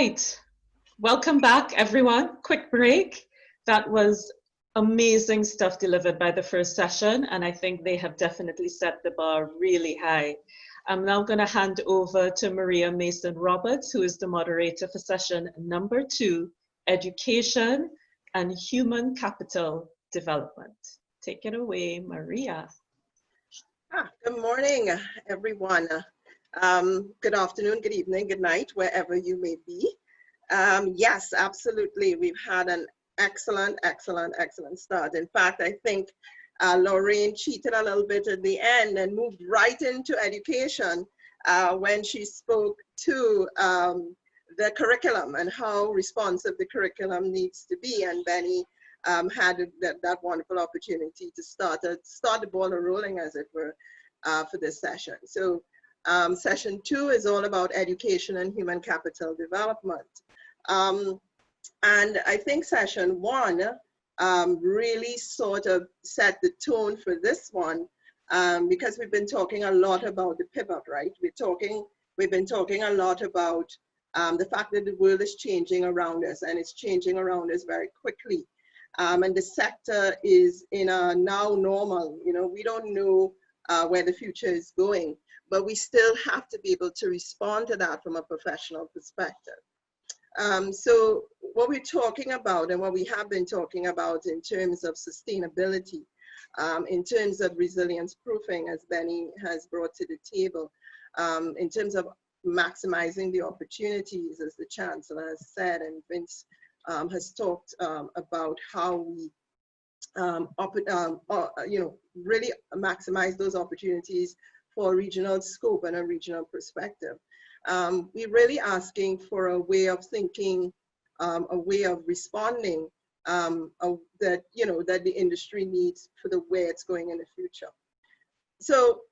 right, welcome back everyone. Quick break. That was amazing stuff delivered by the first session, and I think they have definitely set the bar really high. I'm now going to hand over to Maria Mason Roberts, who is the moderator for session number 2, Education and Human Capital Development. Take it away, Maria. Good morning, everyone. Good afternoon, good evening, good night, wherever you may be. Yes, absolutely. We've had an excellent start. In fact, I think Lorraine cheated a little bit at the end and moved right into education when she spoke to the curriculum and how responsive the curriculum needs to be. And Benny had that wonderful opportunity to start the ball rolling, as it were, for this session. So session 2 is all about education and human capital development. And I think session 1 really sort of set the tone for this one, because we've been talking a lot about the pivot, right? We've been talking a lot about the fact that the world is changing around us, and it's changing around us very quickly. And the sector is in a now normal, we don't know where the future is going, but we still have to be able to respond to that from a professional perspective. So what we're talking about and what we have been talking about in terms of sustainability, in terms of resilience proofing, as Benny has brought to the table, in terms of maximizing the opportunities, as the Chancellor has said, and Vince has talked about how we really maximize those opportunities for a regional scope and a regional perspective. We're really asking for a way of thinking, a way of responding that the industry needs for the way it's going in the future. So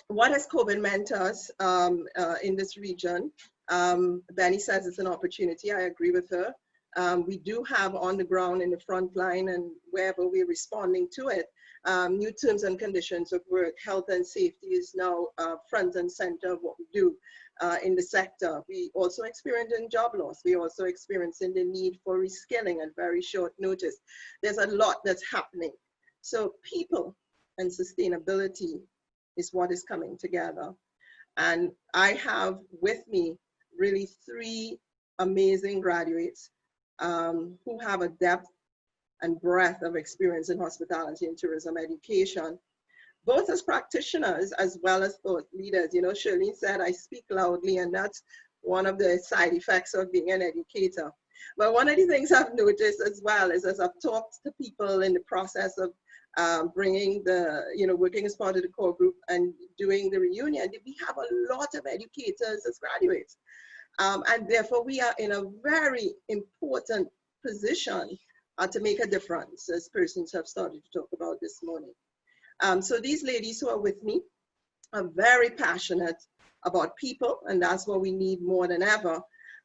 what has COVID meant to us in this region? Benny says it's an opportunity. I agree with her. We do have on the ground in the front line and wherever we're responding to it, new terms and conditions of work. Health and safety is now front and center of what we do in the sector. We also experiencing job loss. We also experiencing the need for reskilling at very short notice. There's a lot that's happening. So people and sustainability is what is coming together. And I have with me really 3 amazing graduates who have a depth and breadth of experience in hospitality and tourism education, both as practitioners as well as thought leaders. Shirlene said, I speak loudly, and that's one of the side effects of being an educator. But one of the things I've noticed as well is, as I've talked to people in the process of bringing working as part of the core group and doing the reunion, we have a lot of educators as graduates. And therefore, we are in a very important position to make a difference, as persons have started to talk about this morning. So these ladies who are with me are very passionate about people, and that's what we need more than ever.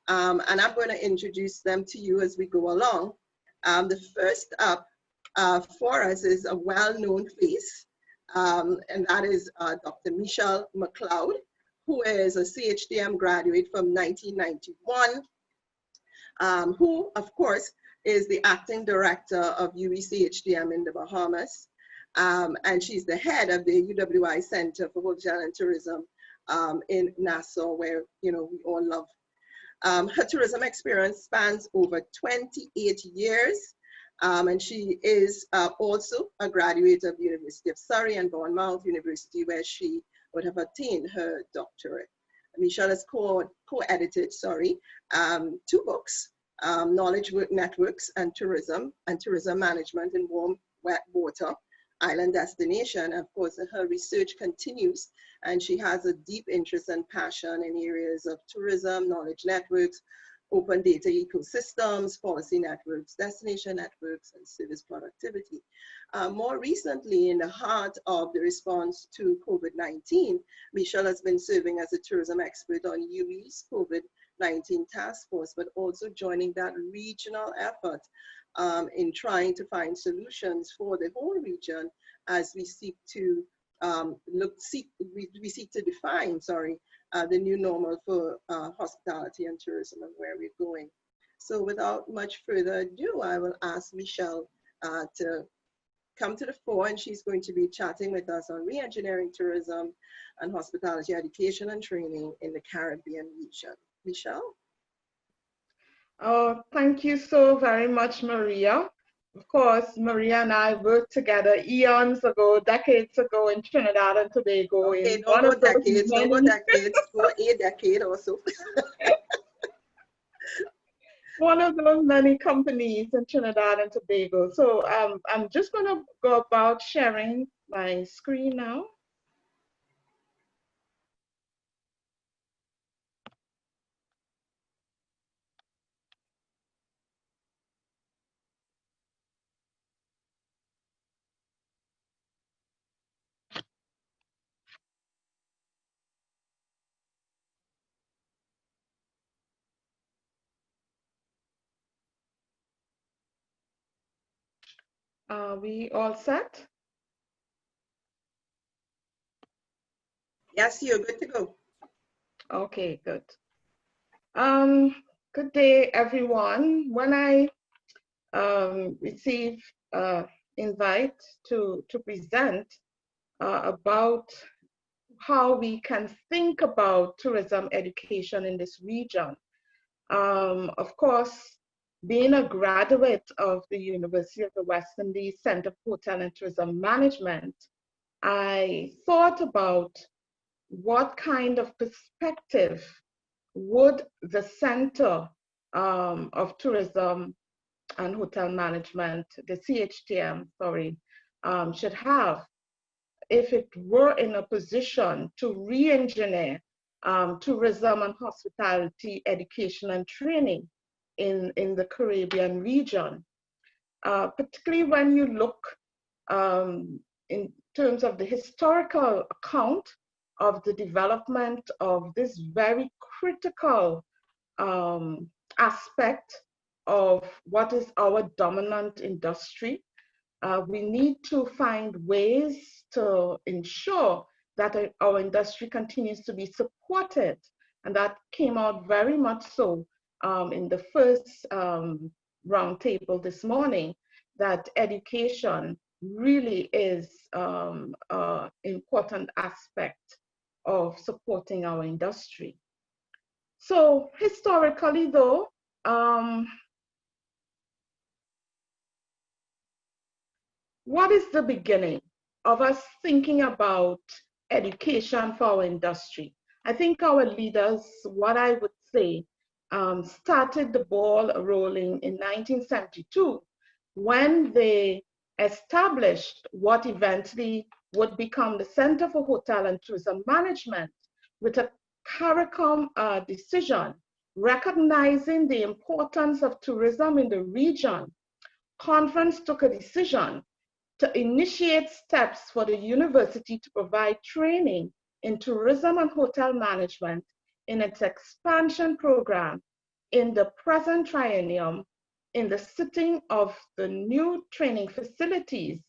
And I'm going to introduce them to you as we go along. The first up for us is a well-known face, and that is Dr. McLeod, who is a CHTM graduate from 1991, who, of course, is the acting director of UE CHTM in the Bahamas. And she's the head of the UWI Center for Hotel and Tourism in Nassau, where we all love. Her tourism experience spans over 28 years, and she is also a graduate of the University of Surrey and Bournemouth University, where she would have attained her doctorate. Michelle has co-edited, 2 books, Knowledge Networks and Tourism Management in Warm, Wet Water, Island Destination. Of course, her research continues, and she has a deep interest and passion in areas of tourism, knowledge networks, open data ecosystems, policy networks, destination networks, and service productivity. More recently, in the heart of the response to COVID-19, Michelle has been serving as a tourism expert on UE's COVID-19 task force, but also joining that regional effort in trying to find solutions for the whole region as we seek to define the new normal for hospitality and tourism and where we're going. So without much further ado, I will ask Michelle to come to the fore, and she's going to be chatting with us on re-engineering tourism and hospitality education and training in the Caribbean region. Michelle? Oh, thank you so very much, Maria. Of course, Maria and I worked together eons ago, decades ago in Trinidad and Tobago. Okay, In don't one go of those decades, don't go many, decades, go a decade or so. one of those many companies in Trinidad and Tobago. So I'm just going to go about sharing my screen now. Are we all set? Yes, you're good to go. Okay, good. Good day, everyone. When I received invite to present about how we can think about tourism education in this region. Of course, being a graduate of the University of the West Indies Center for Hotel and Tourism Management, I thought about what kind of perspective would the Center of Tourism and Hotel Management, the CHTM, sorry, should have if it were in a position to re-engineer tourism and hospitality education and training in the Caribbean region. Particularly when you look in terms of the historical account of the development of this very critical aspect of what is our dominant industry. We need to find ways to ensure that our industry continues to be supported. And that came out very much so in the first roundtable this morning, that education really is an important aspect of supporting our industry. So historically though, what is the beginning of us thinking about education for our industry? I think our leaders, what I would say, started the ball rolling in 1972 when they established what eventually would become the Center for Hotel and Tourism Management with a CARICOM decision recognizing the importance of tourism in the region. Conference took a decision to initiate steps for the university to provide training in tourism and hotel management in its expansion program in the present triennium. In the sitting of the new training facilities,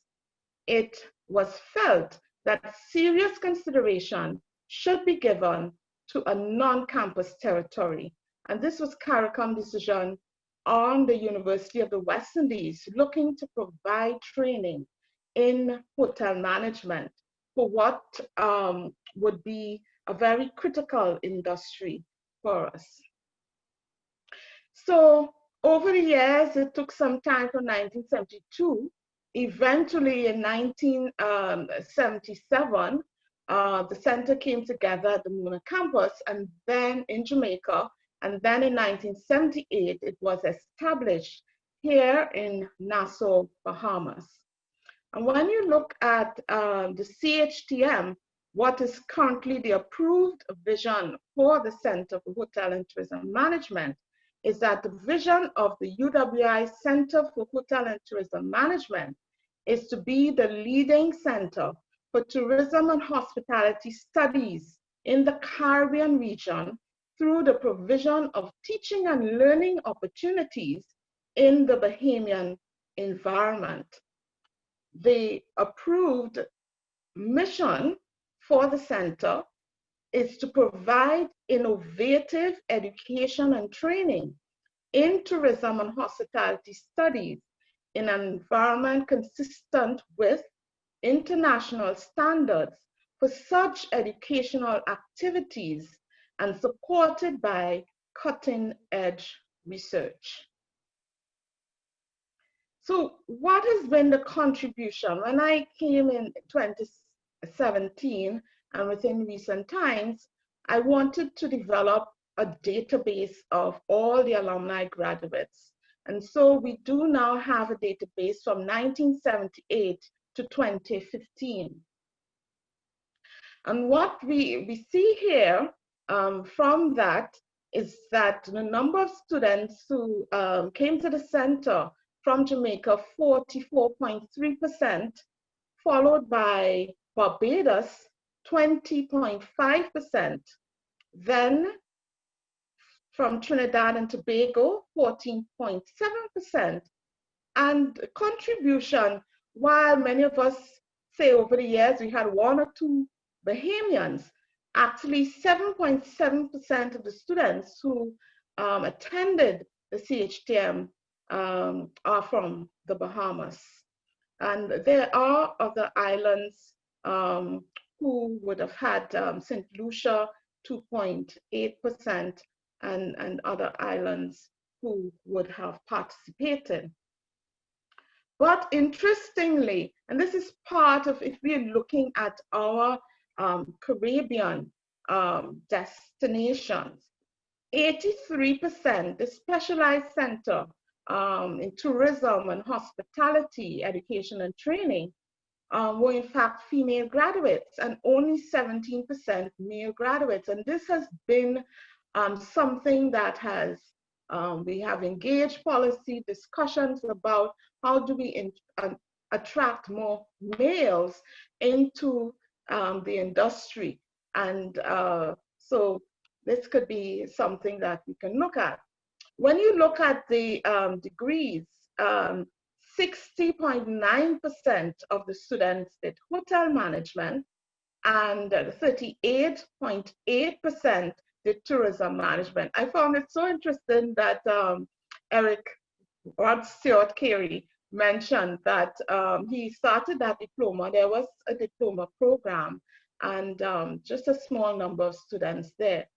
it was felt that serious consideration should be given to a non-campus territory. And this was CARICOM decision on the University of the West Indies looking to provide training in hotel management for what would be a very critical industry for us. So over the years, it took some time from 1972. Eventually in 1977, the center came together at the Muna campus and then in Jamaica. And then in 1978, it was established here in Nassau, Bahamas. And when you look at the CHTM, what is currently the approved vision for the Center for Hotel and Tourism Management is that the vision of the UWI Center for Hotel and Tourism Management is to be the leading center for tourism and hospitality studies in the Caribbean region through the provision of teaching and learning opportunities in the Bahamian environment. The approved mission for the center is to provide innovative education and training in tourism and hospitality studies in an environment consistent with international standards for such educational activities and supported by cutting-edge research. So what has been the contribution? When I came in 2017 and within recent times, I wanted to develop a database of all the alumni graduates. And so we do now have a database from 1978 to 2015. And what we see here from that is that the number of students who came to the center from Jamaica, 44.3%, followed by Barbados, 20.5%. Then from Trinidad and Tobago, 14.7%. And contribution, while many of us say over the years we had one or two Bahamians, actually 7.7% of the students who attended the CHTM are from the Bahamas. And there are other islands who would have had St. Lucia, 2.8%, and other islands who would have participated. But interestingly, and this is part of, if we're looking at our Caribbean destinations, 83%, the specialized center in tourism and hospitality, education and training were in fact female graduates, and only 17% male graduates. And this has been something that has, we have engaged policy discussions about how do we attract more males into the industry. And so this could be something that we can look at. When you look at the degrees, 60.9% of the students did hotel management and 38.8% did tourism management. I found it so interesting that Eric Rod Stewart Carey mentioned that he started that diploma. There was a diploma program and just a small number of students there.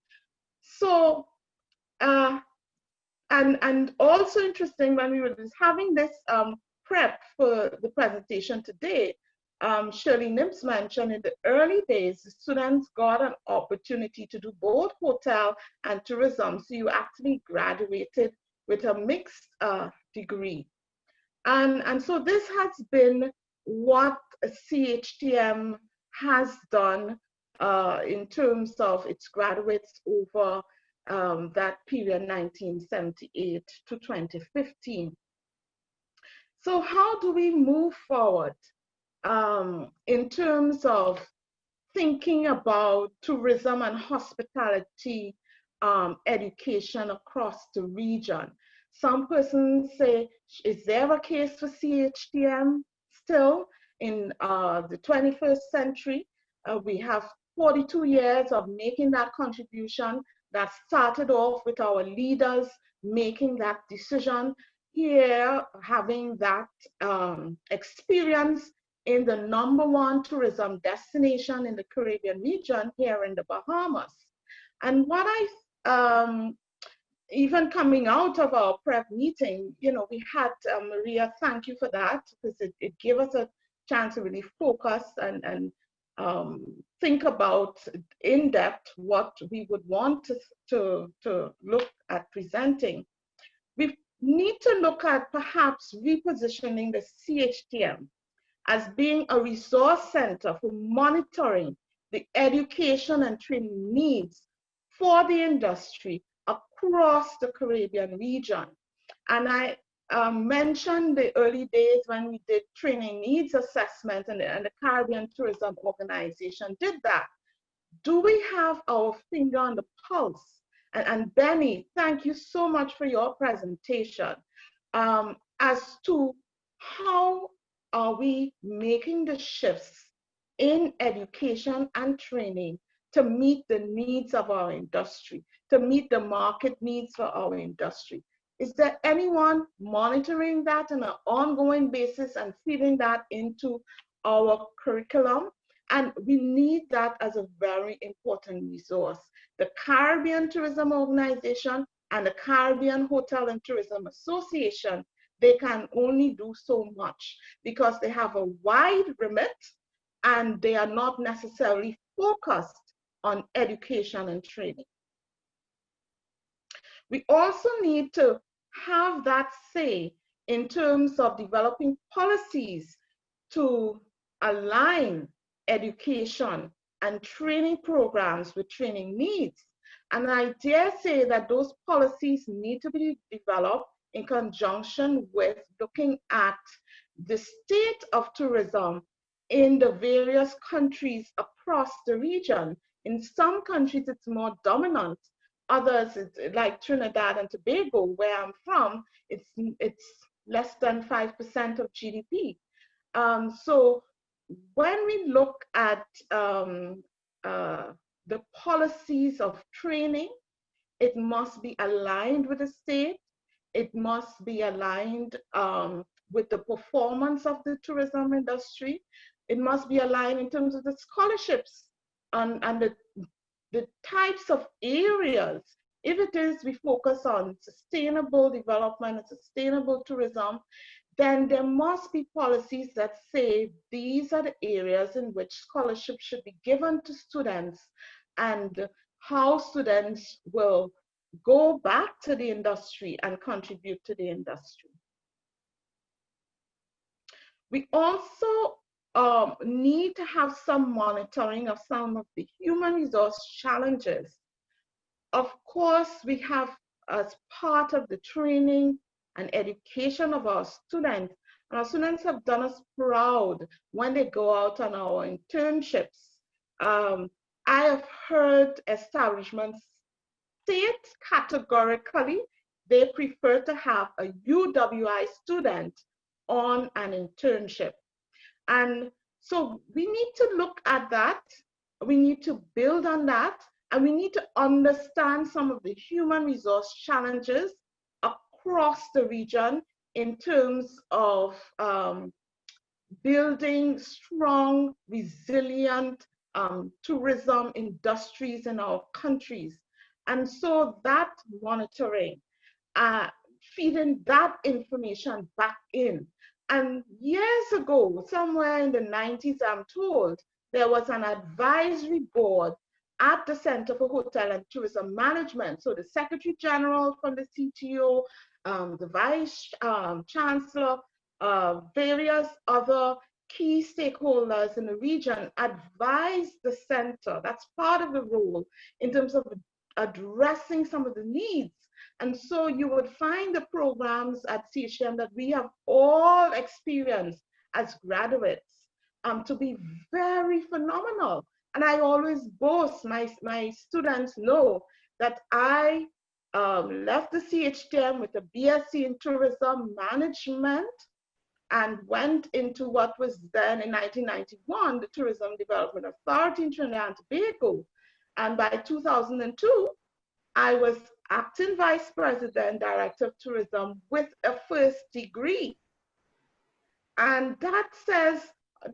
So, and also interesting, when we were just having this prep for the presentation today, Shirlene Nibbs mentioned in the early days, the students got an opportunity to do both hotel and tourism. So you actually graduated with a mixed degree. And so this has been what CHTM has done in terms of its graduates over that period, 1978 to 2015. So how do we move forward in terms of thinking about tourism and hospitality education across the region? Some persons say, is there a case for CHTM still in the 21st century? We have 42 years of making that contribution that started off with our leaders making that decision. Here, having that experience in the #1 tourism destination in the Caribbean region here in the Bahamas. And what I, even coming out of our prep meeting, you know, we had, Maria, thank you for that, because it gave us a chance to really focus and think about in depth what we would want to look at presenting. We need to look at perhaps repositioning the CHTM as being a resource center for monitoring the education and training needs for the industry across the Caribbean region. And I mentioned the early days when we did training needs assessment, and the Caribbean Tourism Organization did that. Do we have our finger on the pulse? And Benny, thank you so much for your presentation as to how are we making the shifts in education and training to to meet the needs of our industry, to meet the market needs for our industry? Is there anyone monitoring that on an ongoing basis and feeding that into our curriculum? And we need that as a very important resource. The Caribbean Tourism Organization and the Caribbean Hotel and Tourism Association, they can only do so much because they have a wide remit and they are not necessarily focused on education and training. We also need to have that say in terms of developing policies to align education and training programs with training needs. And I dare say that those policies need to be developed in conjunction with looking at the state of tourism in the various countries across the region. In some countries, it's more dominant. Others, like Trinidad and Tobago, where I'm from, it's less than 5% of GDP. So when we look at the policies of training, it must be aligned with the state. It must be aligned with the performance of the tourism industry. It must be aligned in terms of the scholarships and the types of areas. If it is we focus on sustainable development and sustainable tourism, then there must be policies that say these are the areas in which scholarships should be given to students and how students will go back to the industry and contribute to the industry. We also need to have some monitoring of some of the human resource challenges. Of course, we have, as part of the training and education of our students, and our students have done us proud when they go out on our internships. I have heard establishments state categorically they prefer to have a UWI student on an internship. And so we need to look at that, we need to build on that, and we need to understand some of the human resource challenges across the region in terms of building strong, resilient tourism industries in our countries. And so that monitoring, feeding that information back in. And years ago, somewhere in the 90s, I'm told, there was an advisory board at the Center for Hotel and Tourism Management. So the Secretary General from the CTO, the Vice Chancellor, various other key stakeholders in the region advised the center. That's part of the role in terms of addressing some of the needs. And so you would find the programs at CHTM that we have all experienced as graduates to be very phenomenal. And I always boast, my students know that I left the CHTM with a BSc in Tourism Management and went into what was then in 1991, the Tourism Development Authority in Trinidad and Tobago. And by 2002, I was acting Vice President, Director of Tourism with a first degree. And that says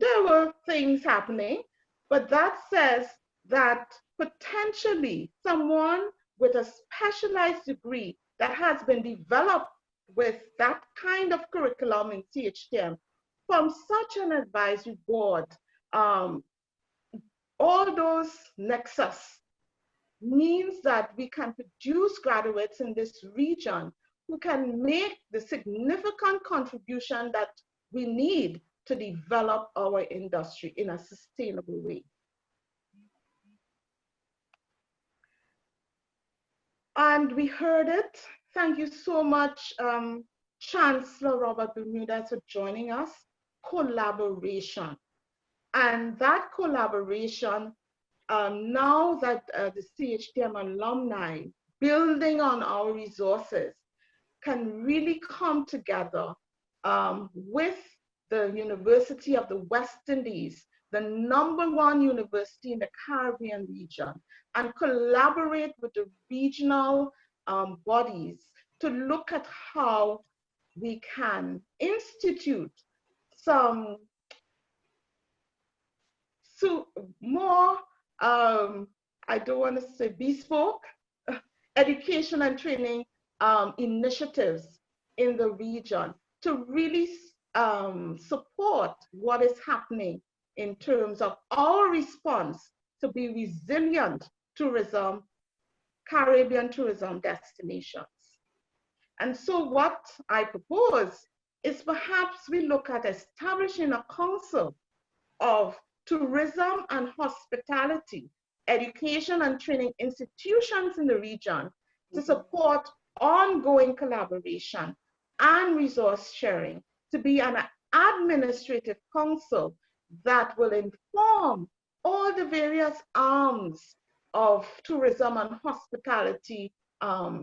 there were things happening, but that says that potentially someone with a specialized degree that has been developed with that kind of curriculum in CHTM from such an advisory board, all those nexus means that we can produce graduates in this region who can make the significant contribution that we need to develop our industry in a sustainable way. And we heard it. Thank you so much, Chancellor Robert Bermudez, for joining us. Collaboration. And that collaboration, now that the CHTM alumni, building on our resources, can really come together with the University of the West Indies, the #1 university in the Caribbean region, and collaborate with the regional bodies to look at how we can institute some more, I don't want to say bespoke, education and training initiatives in the region to really support what is happening in terms of our response to be resilient tourism, Caribbean tourism destinations. And so what I propose is perhaps we look at establishing a council of tourism and hospitality, education and training institutions in the region to support ongoing collaboration and resource sharing, to be an administrative council that will inform all the various arms of tourism and hospitality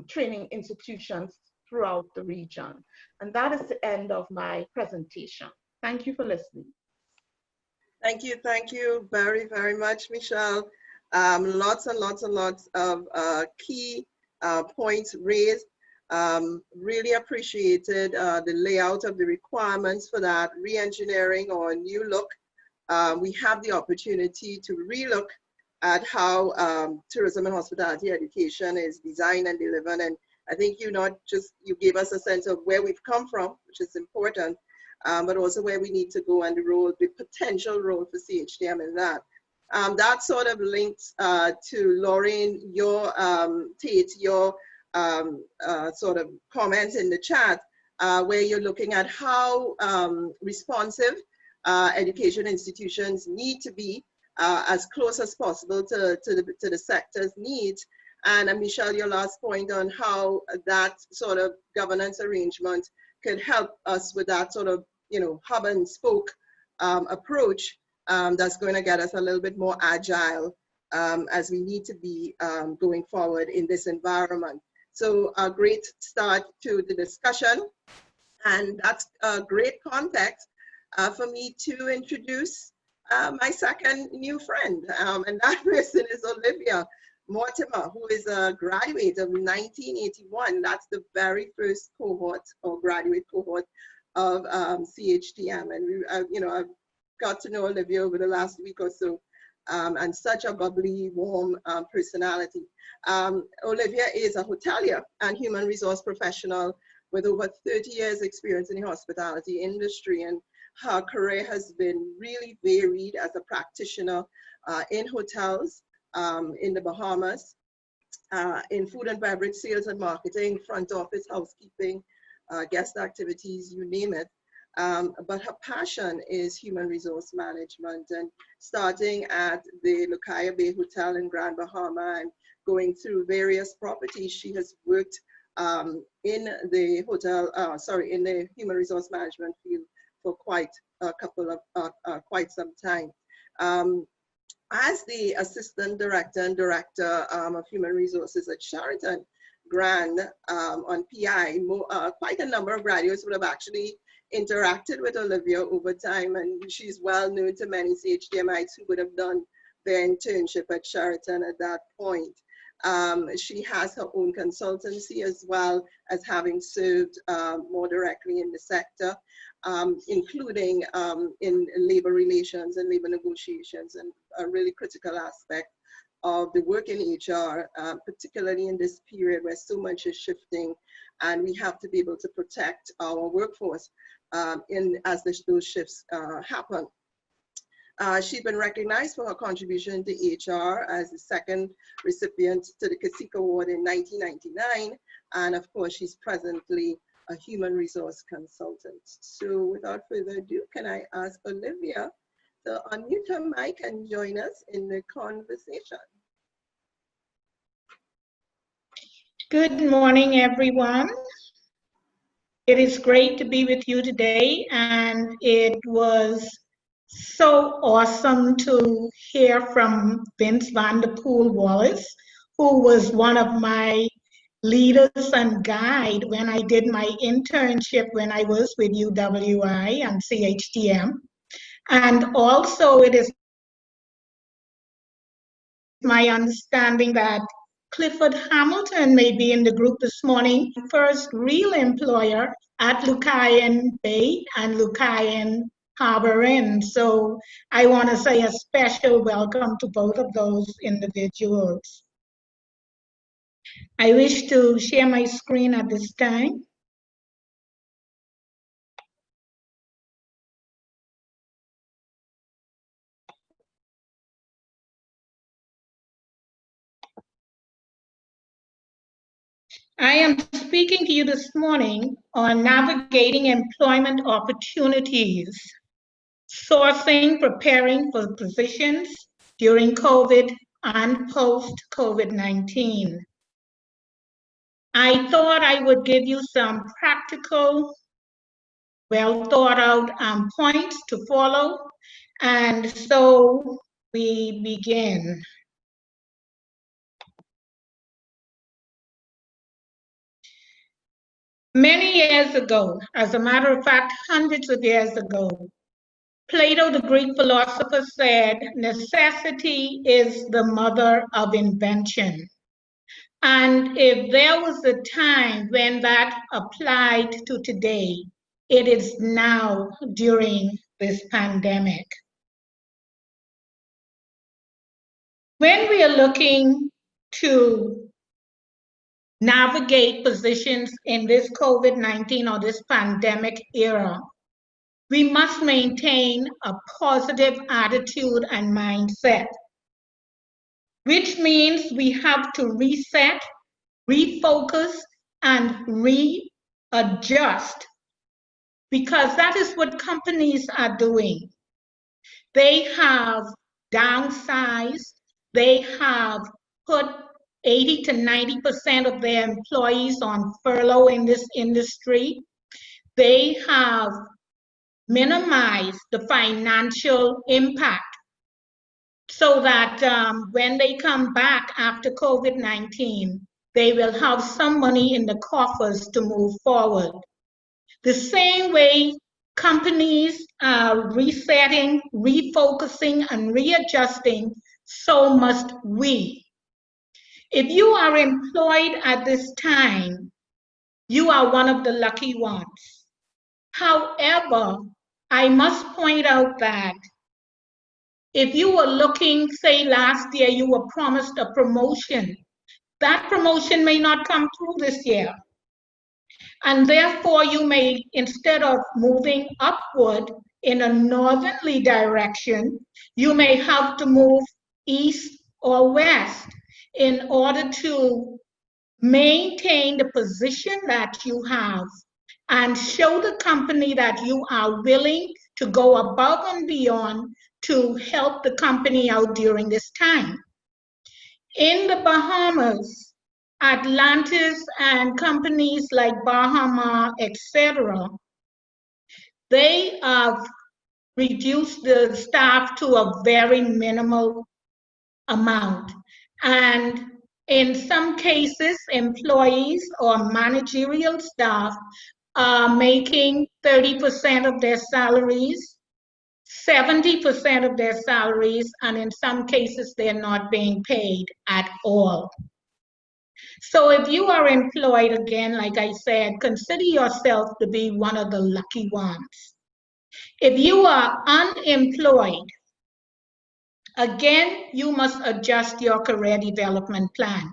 training institutions throughout the region. And that is the end of my presentation. Thank you for listening. Thank you very, very much, Michelle. Lots and lots and lots of key points raised. Really appreciated the layout of the requirements for that re-engineering or new look. We have the opportunity to relook at how tourism and hospitality education is designed and delivered. And I think you gave us a sense of where we've come from, which is important, but also where we need to go and the potential role for CHTM in that. That sort of links to Lauren, your Tate, your sort of comment in the chat, where you're looking at how responsive education institutions need to be as close as possible to the sector's needs. And Michelle, your last point on how that sort of governance arrangement could help us with that sort of, hub and spoke approach that's going to get us a little bit more agile as we need to be going forward in this environment. So a great start to the discussion, and that's a great context for me to introduce my second new friend, and that person is Olivia Mortimer, who is a graduate of 1981. That's the very first cohort or graduate cohort of CHTM. And I've got to know Olivia over the last week or so, and such a bubbly, warm personality. Olivia is a hotelier and human resource professional with over 30 years experience in the hospitality industry, and her career has been really varied as a practitioner in hotels, in the Bahamas, in food and beverage sales and marketing, front office, housekeeping, guest activities, you name it. But her passion is human resource management, and starting at the Lucaya Bay Hotel in Grand Bahama and going through various properties, she has worked in the in the human resource management field for quite some time. As the Assistant Director and Director of Human Resources at Sheraton Grand on PI, quite a number of graduates would have actually interacted with Olivia over time, and she's well known to many CHTMites who would have done their internship at Sheraton at that point. She has her own consultancy as well as having served more directly in the sector, including in labor relations and labor negotiations, and a really critical aspect of the work in HR, particularly in this period where so much is shifting and we have to be able to protect our workforce as those shifts happen. She's been recognized for her contribution to HR as the second recipient to the CACIC Award in 1999. And of course, she's presently a human resource consultant. So without further ado, can I ask Olivia to unmute her mic and join us in the conversation? Good morning, everyone. It is great to be with you today, and it was so awesome to hear from Vince Vanderpool Wallace, who was one of my leaders and guide when I did my internship when I was with UWI and CHTM. And also it is my understanding that Clifford Hamilton may be in the group this morning, first real employer at Lucayan Bay and Lucayan Harbor Inn. So I want to say a special welcome to both of those individuals. I wish to share my screen at this time. I am speaking to you this morning on navigating employment opportunities, sourcing, preparing for positions during COVID and post-COVID-19. I thought I would give you some practical, well thought out points to follow, and so we begin. Many years ago, as a matter of fact, hundreds of years ago, Plato, the Greek philosopher, said, necessity is the mother of invention. And if there was a time when that applied to today, it is now during this pandemic. When we are looking to navigate positions in this COVID-19 or this pandemic era, we must maintain a positive attitude and mindset, which means we have to reset, refocus, and readjust, because that is what companies are doing. They have downsized, they have put 80 to 90% of their employees on furlough in this industry. They have minimized the financial impact so that when they come back after COVID-19, they will have some money in the coffers to move forward. The same way companies are resetting, refocusing, and readjusting, so must we. If you are employed at this time, you are one of the lucky ones. However, I must point out that if you were looking, say last year, you were promised a promotion, that promotion may not come through this year. And therefore, you may, instead of moving upward in a northerly direction, you may have to move east or west in order to maintain the position that you have and show the company that you are willing to go above and beyond to help the company out during this time. In the Bahamas, Atlantis and companies like Bahamas, etc., they have reduced the staff to a very minimal amount. And in some cases, employees or managerial staff are making 30% of their salaries, 70% of their salaries, and in some cases, they're not being paid at all. So if you are employed, again, like I said, consider yourself to be one of the lucky ones. If you are unemployed, again, you must adjust your career development plan.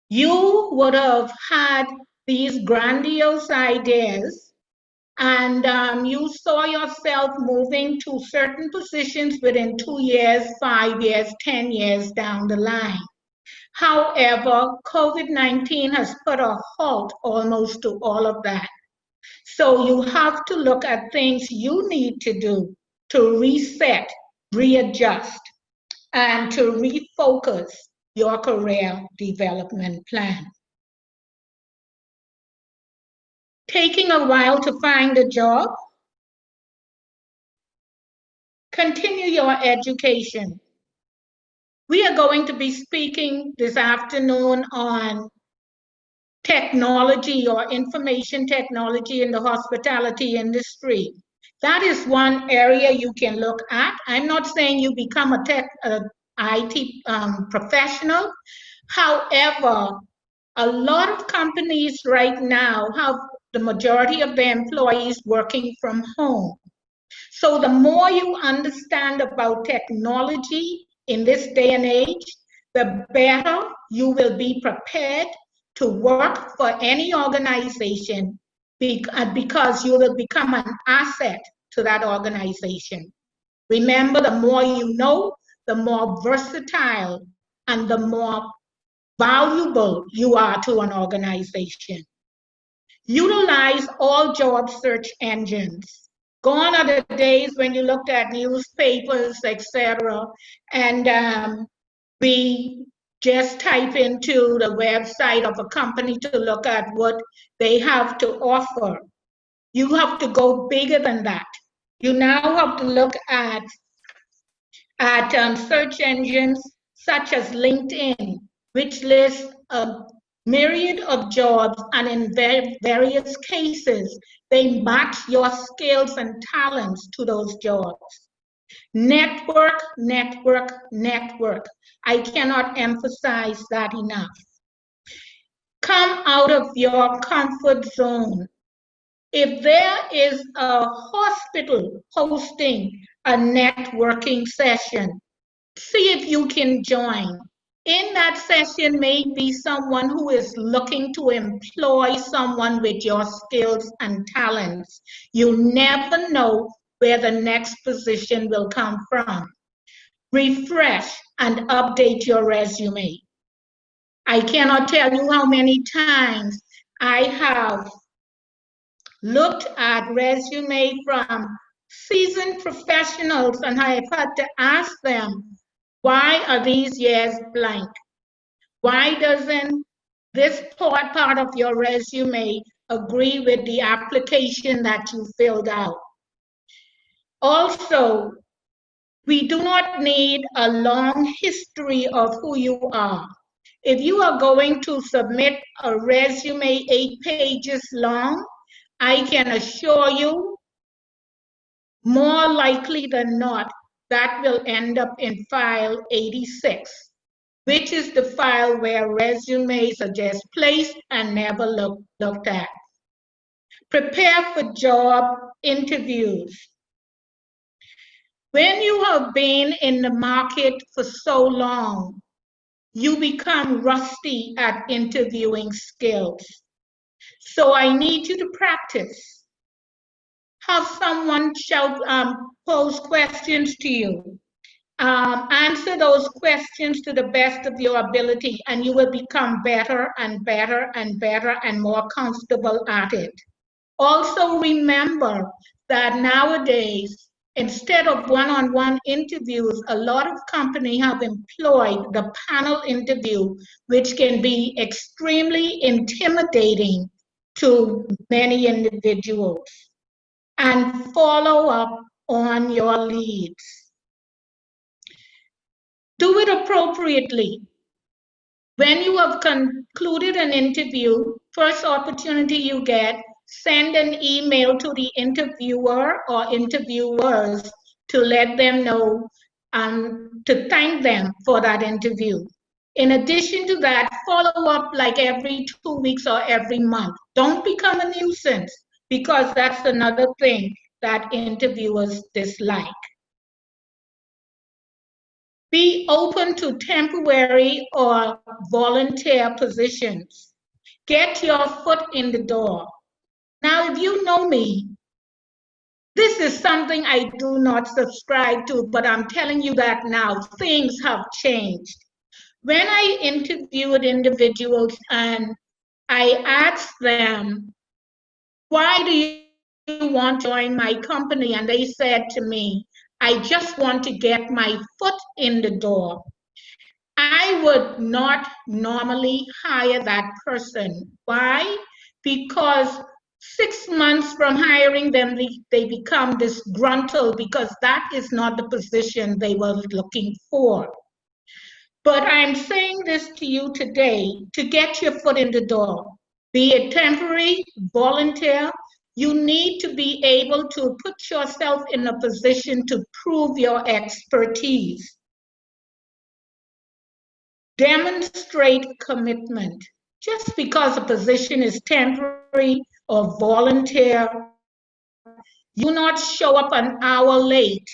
You would have had these grandiose ideas and you saw yourself moving to certain positions within 2 years, 5 years, 10 years down the line. However, COVID-19 has put a halt almost to all of that. So you have to look at things you need to do to reset, readjust, and to refocus your career development plan. Taking a while to find a job, continue your education. We are going to be speaking this afternoon on technology or information technology in the hospitality industry. That is one area you can look at. I'm not saying you become a IT professional. However, a lot of companies right now have the majority of their employees working from home. So the more you understand about technology in this day and age, the better you will be prepared to work for any organization because you will become an asset to that organization. Remember, the more you know, the more versatile and the more valuable you are to an organization. Utilize all job search engines. Gone are the days when you looked at newspapers, etc., and we just type into the website of a company to look at what they have to offer. You have to go bigger than that. You now have to look at search engines such as LinkedIn, which lists a myriad of jobs, and in various cases, they match your skills and talents to those jobs. Network, network, network. I cannot emphasize that enough. Come out of your comfort zone. If there is a hospital hosting a networking session, see if you can join. In that session may be someone who is looking to employ someone with your skills and talents. You never know where the next position will come from. Refresh and update your resume. I cannot tell you how many times I have looked at resume from seasoned professionals and I have had to ask them, why are these years blank? Why doesn't this part of your resume agree with the application that you filled out? Also, we do not need a long history of who you are. If you are going to submit a resume 8 pages long, I can assure you, more likely than not, that will end up in file 86, which is the file where resumes are just placed and never looked at. Prepare for job interviews. When you have been in the market for so long, you become rusty at interviewing skills. So I need you to practice. Have someone pose questions to you. Answer those questions to the best of your ability, and you will become better and better and better and more comfortable at it. Also remember that nowadays, instead of one-on-one interviews, a lot of companies have employed the panel interview, which can be extremely intimidating to many individuals. And follow up on your leads. Do it appropriately. When you have concluded an interview, first opportunity you get, send an email to the interviewer or interviewers to let them know, to thank them for that interview. In addition to that, follow up like every 2 weeks or every month. Don't become a nuisance, because that's another thing that interviewers dislike. Be open to temporary or volunteer positions. Get your foot in the door. Now, if you know me, this is something I do not subscribe to, but I'm telling you that now, things have changed. When I interviewed individuals and I asked them, why do you want to join my company? And they said to me, I just want to get my foot in the door. I would not normally hire that person. Why? Because 6 months from hiring them, they become disgruntled because that is not the position they were looking for. But I'm saying this to you today to get your foot in the door. Be it temporary, volunteer, you need to be able to put yourself in a position to prove your expertise. Demonstrate commitment. Just because a position is temporary or volunteer, you not show up an hour late,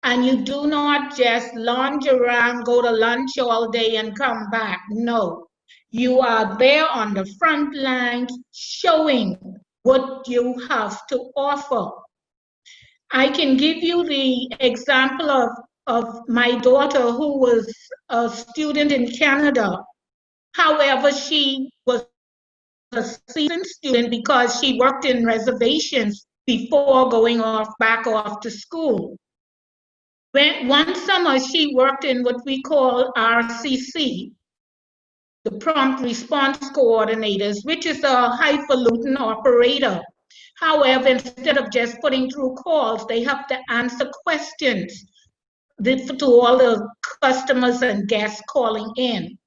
and you do not just lounge around, go to lunch all day and come back. No, you are there on the front lines showing what you have to offer. I can give you the example of my daughter who was a student in Canada. However, she was a seasoned student because she worked in reservations before going back off to school. One summer, she worked in what we call RCC, the Prompt Response Coordinators, which is a highfalutin operator. However, instead of just putting through calls, they have to answer questions to all the customers and guests calling in.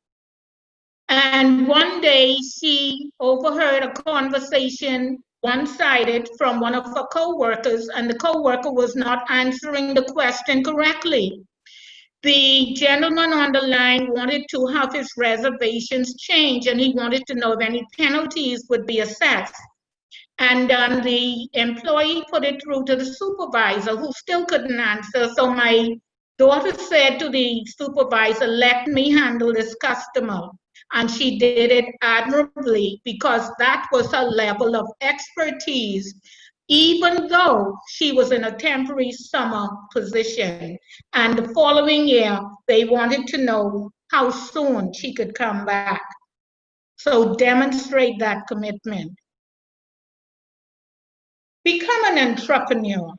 And one day she overheard a conversation one-sided from one of her co-workers, and the co-worker was not answering the question correctly. The gentleman on the line wanted to have his reservations changed, and he wanted to know if any penalties would be assessed. And the employee put it through to the supervisor, who still couldn't answer. So my daughter said to the supervisor, "Let me handle this customer." And she did it admirably because that was her level of expertise, even though she was in a temporary summer position. And the following year, they wanted to know how soon she could come back. So demonstrate that commitment. Become an entrepreneur.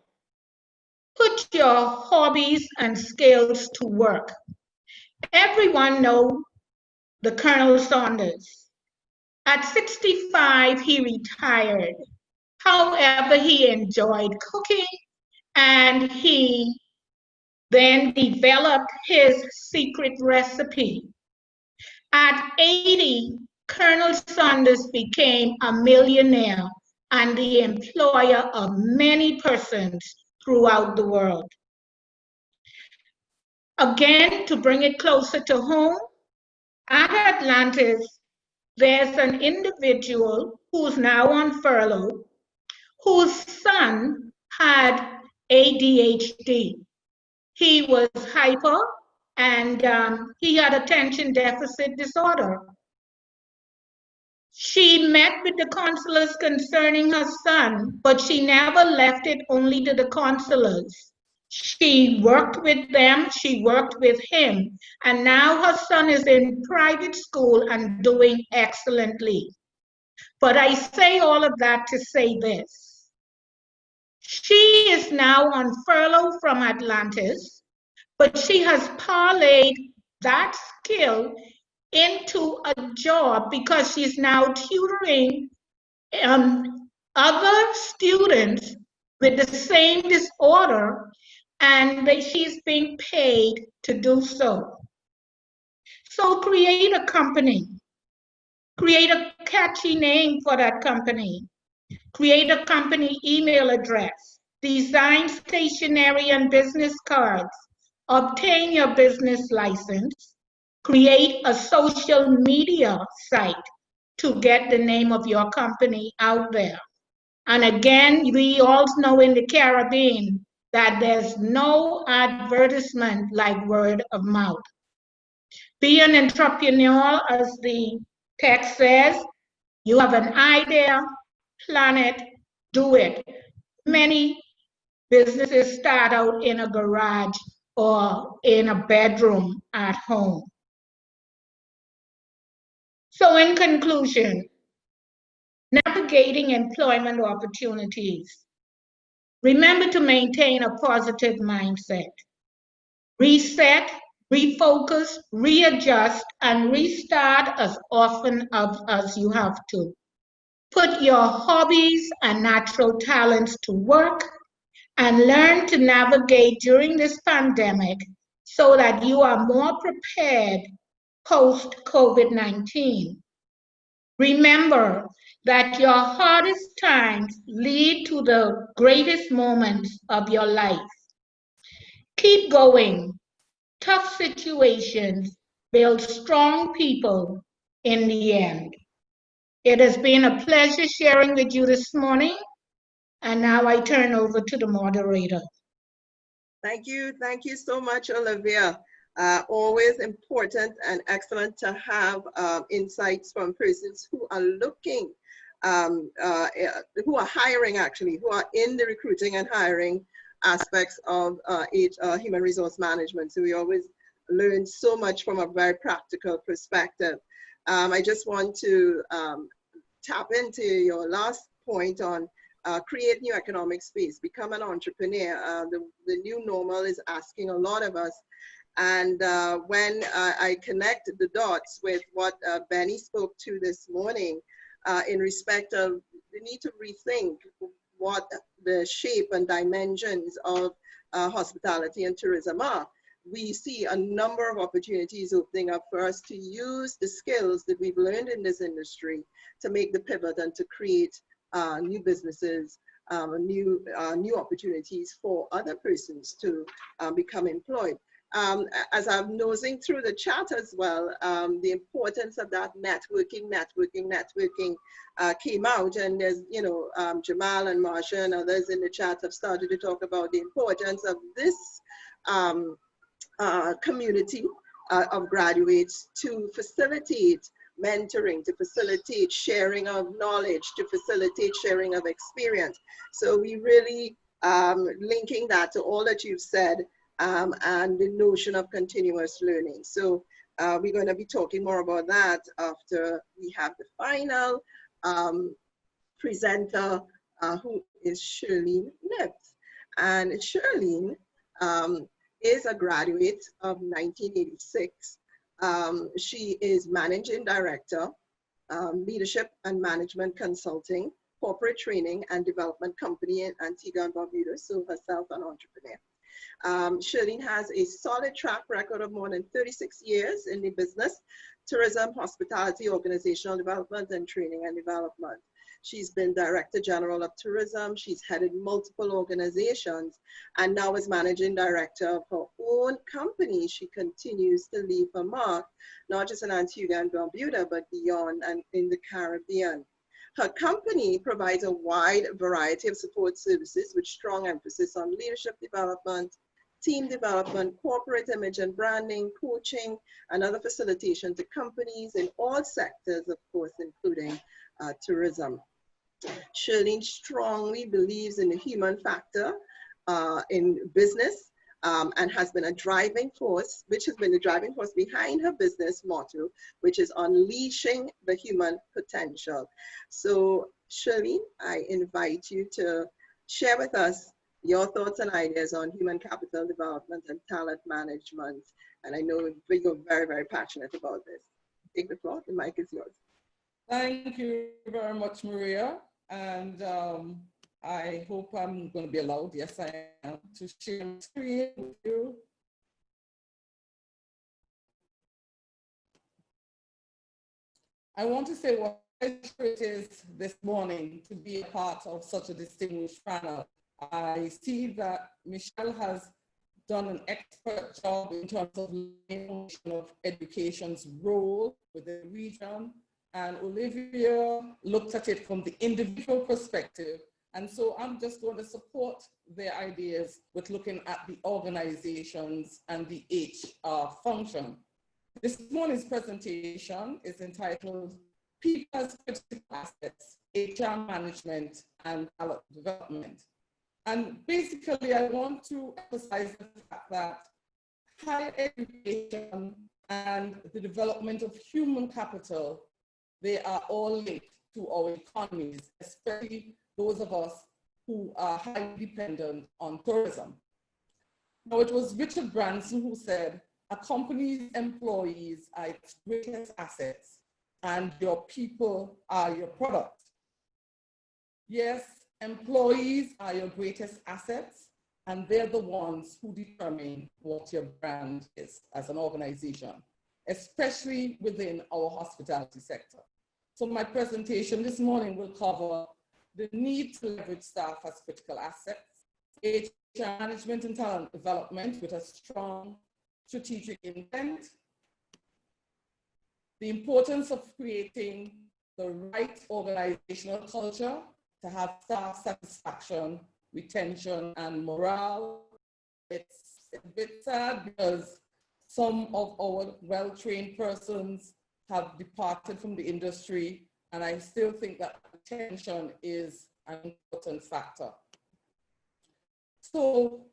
Put your hobbies and skills to work. Everyone knows the Colonel Saunders. At 65, he retired. However, he enjoyed cooking, and he then developed his secret recipe. At 80, Colonel Saunders became a millionaire and the employer of many persons throughout the world. Again, to bring it closer to home, at Atlantis, there's an individual who's now on furlough, whose son had ADHD. He was hyper, and he had attention deficit disorder. She met with the counselors concerning her son, but she never left it only to the counselors. She worked with them, she worked with him, and now her son is in private school and doing excellently. But I say all of that to say this. She is now on furlough from Atlantis, but she has parlayed that skill into a job because she's now tutoring other students with the same disorder, and she's being paid to do so. So create a company. Create a catchy name for that company. Create a company email address. Design stationery and business cards. Obtain your business license. Create a social media site to get the name of your company out there. And again, we all know in the Caribbean that there's no advertisement like word of mouth. Be an entrepreneur, as the text says. You have an idea, plan it, do it. Many businesses start out in a garage or in a bedroom at home. So in conclusion, navigating employment opportunities. Remember to maintain a positive mindset. Reset, refocus, readjust, and restart as often as you have to. Put your hobbies and natural talents to work and learn to navigate during this pandemic so that you are more prepared post-COVID-19. Remember that your hardest times lead to the greatest moments of your life. Keep going. Tough situations build strong people in the end. It has been a pleasure sharing with you this morning, and now I turn over to the moderator. Thank you so much, Olivia. Always important and excellent to have insights from persons who are looking, who are hiring actually, who are in the recruiting and hiring aspects of human resource management. So we always learn so much from a very practical perspective. I just want to tap into your last point on create new economic space, become an entrepreneur. The new normal is asking a lot of us. And when I connect the dots with what Benny spoke to this morning in respect of the need to rethink what the shape and dimensions of hospitality and tourism are, we see a number of opportunities opening up for us to use the skills that we've learned in this industry to make the pivot and to create new businesses, new opportunities for other persons to become employed. As I'm nosing through the chat as well, the importance of that networking came out, and there's, you know, Jamal and Marsha and others in the chat have started to talk about the importance of this community of graduates to facilitate mentoring, to facilitate sharing of knowledge, to facilitate sharing of experience. So we really linking that to all that you've said and the notion of continuous learning. So we're going to be talking more about that after we have the final presenter, who is Shirlene Nibbs. And Shirlene is a graduate of 1986. She is Managing Director, Leadership and Management Consulting, Corporate Training and Development Company in Antigua and Barbuda, so herself an entrepreneur. Shirlene has a solid track record of more than 36 years in the business, tourism, hospitality, organizational development, and training and development. She's been Director General of Tourism. She's headed multiple organizations and now is Managing Director of her own company. She continues to leave her mark, not just in Antigua and Barbuda, but beyond and in the Caribbean. Her company provides a wide variety of support services with strong emphasis on leadership development, team development, corporate image and branding, coaching, and other facilitation to companies in all sectors, of course, including tourism. Shirlene strongly believes in the human factor in business and has been a driving force, which has been the driving force behind her business motto, which is unleashing the human potential. So Shirlene, I invite you to share with us your thoughts and ideas on human capital development and talent management. And I know you're very, very passionate about this. Take the floor, the mic is yours. Thank you very much, Maria. And I hope I'm going to be allowed, yes I am, to share my screen with you. I want to say what a pleasure it is this morning to be a part of such a distinguished panel. I see that Michelle has done an expert job in terms of education's role within the region, and Olivia looked at it from the individual perspective. And so I'm just going to support their ideas with looking at the organizations and the HR function. This morning's presentation is entitled People as Critical Assets, HR Management and Talent Development. And basically, I want to emphasize the fact that higher education and the development of human capital, they are all linked to our economies, especially those of us who are highly dependent on tourism. Now, it was Richard Branson who said, a company's employees are its greatest assets and your people are your product. Yes, employees are your greatest assets and they're the ones who determine what your brand is as an organization, especially within our hospitality sector. So my presentation this morning will cover the need to leverage staff as critical assets, HR management and talent development with a strong strategic intent, the importance of creating the right organizational culture to have staff satisfaction, retention, and morale. It's a bit sad because some of our well-trained persons have departed from the industry, and I still think that retention is an important factor. So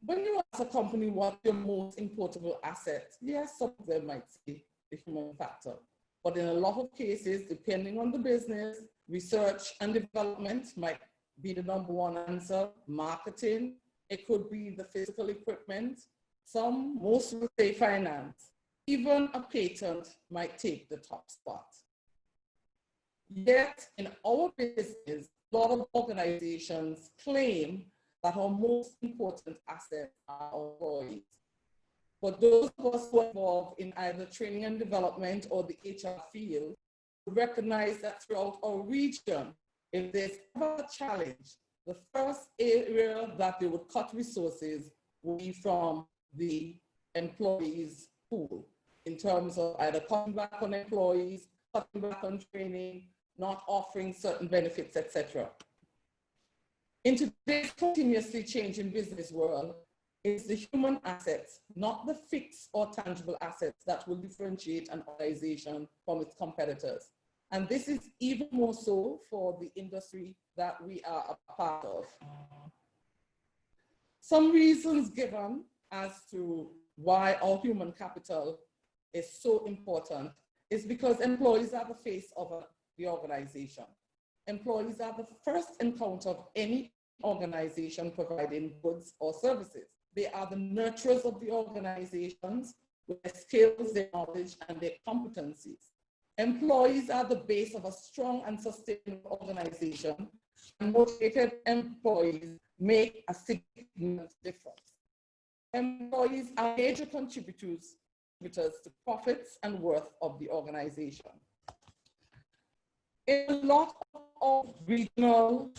when you ask a company what's your most importable asset, yes, some of them might say the human factor. But in a lot of cases, depending on the business, research and development might be the #1 answer. Marketing, it could be the physical equipment. Most will say finance. Even a patent might take the top spot. Yet in our business, a lot of organizations claim that our most important asset are our employees. But those of us who are involved in either training and development or the HR field recognize that throughout our region, if there's ever a challenge, the first area that they would cut resources will be from the employees pool in terms of either cutting back on employees, cutting back on training, not offering certain benefits, etc. In today's continuously changing business world, it's the human assets, not the fixed or tangible assets, that will differentiate an organization from its competitors. And this is even more so for the industry that we are a part of. Some reasons given as to why our human capital is so important is because employees are the face of the organization. Employees are the first encounter of any organization providing goods or services. They are the nurturers of the organizations with their skills, their knowledge, and their competencies. Employees are the base of a strong and sustainable organization, and motivated employees make a significant difference. Employees are major contributors to profits and worth of the organization. In a lot of regional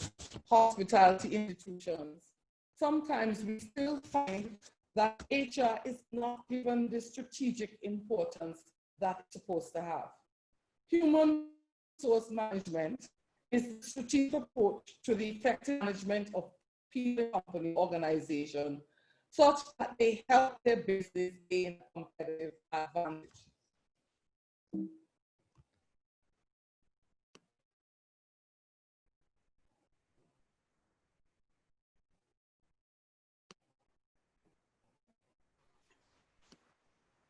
hospitality institutions, sometimes we still find that HR is not given the strategic importance that it's supposed to have. Human resource management is the strategic approach to the effective management of people, company, organization, such that they help their business gain competitive advantage.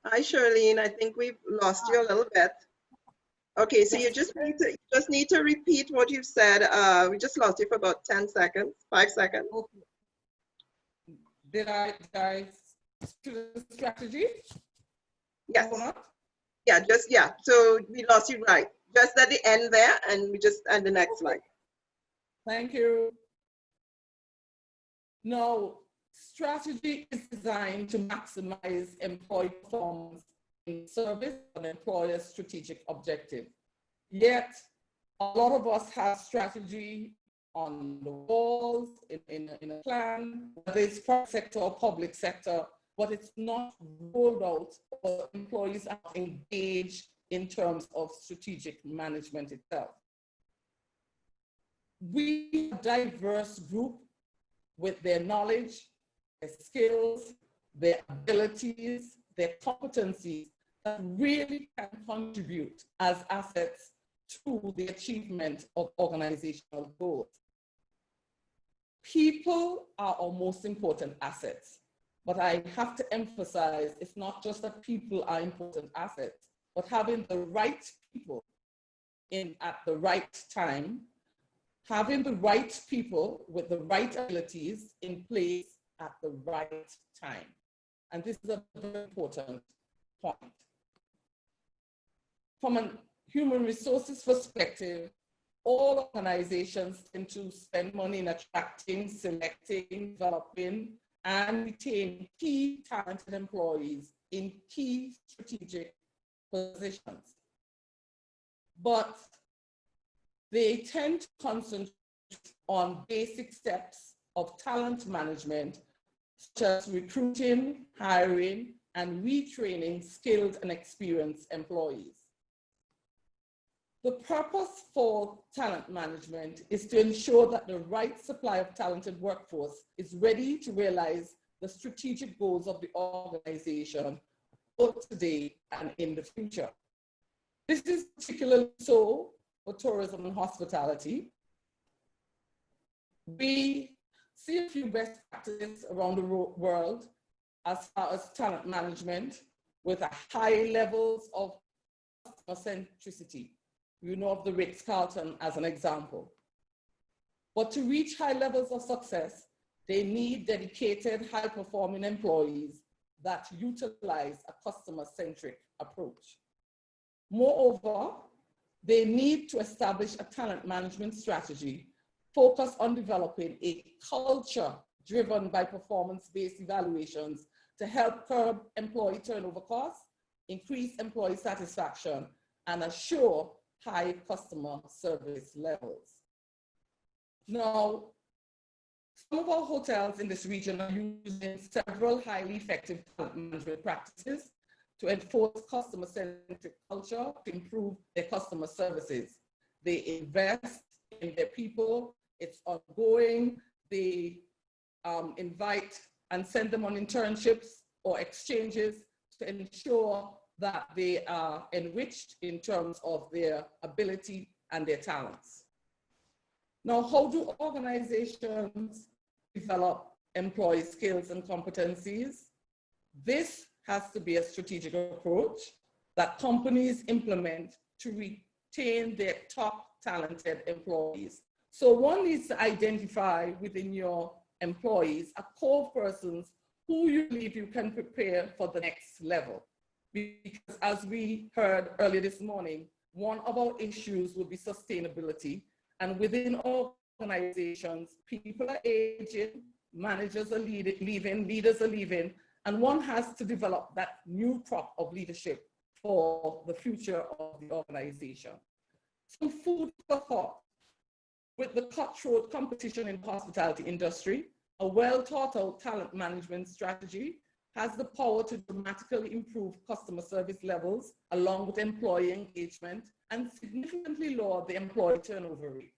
Hi, Shirlene. I think we've lost you a little bit. Okay, so you just need to repeat what you've said. We just lost you for about 10 seconds, 5 seconds. Okay. Did I do the strategy? Yes. Yeah, so we lost you right. Just at the end there, and we just add the next slide. Thank you. No, strategy is designed to maximize employee performance in service of an employer's strategic objective. Yet, a lot of us have strategy on the walls, in a plan, whether it's private sector or public sector, but it's not rolled out or employees are engaged in terms of strategic management itself. We are a diverse group with their knowledge, their skills, their abilities, their competencies that really can contribute as assets to the achievement of organizational goals. People are our most important assets, but I have to emphasize it's not just that people are important assets, but having the right people in at the right time, having the right people with the right abilities in place at the right time. And this is a very important point. From a human resources perspective, all organizations tend to spend money in attracting, selecting, developing, and retaining key talented employees in key strategic positions. But they tend to concentrate on basic steps of talent management, such as recruiting, hiring, and retraining skilled and experienced employees. The purpose for talent management is to ensure that the right supply of talented workforce is ready to realize the strategic goals of the organization, both today and in the future. This is particularly so for tourism and hospitality. We see a few best practices around the world as far as talent management, with a high levels of customer centricity. You know of the Ritz-Carlton as an example. But to reach high levels of success, they need dedicated, high-performing employees that utilize a customer-centric approach. Moreover, they need to establish a talent management strategy focused on developing a culture driven by performance-based evaluations to help curb employee turnover costs, increase employee satisfaction, and assure high customer service levels. Now, some of our hotels in this region are using several highly effective talent management practices to enforce customer-centric culture to improve their customer services. They invest in their people, it's ongoing, they invite and send them on internships or exchanges to ensure that they are enriched in terms of their ability and their talents. Now, how do organizations develop employee skills and competencies? This has to be a strategic approach that companies implement to retain their top talented employees. So one needs to identify within your employees a core persons who you believe you can prepare for the next level. Because as we heard earlier this morning, one of our issues will be sustainability. And within organizations, people are aging, managers are leaving, leaders are leaving, and one has to develop that new crop of leadership for the future of the organization. Some food for thought. With the cutthroat competition in the hospitality industry, a well-thought-out talent management strategy has the power to dramatically improve customer service levels along with employee engagement and significantly lower the employee turnover rate.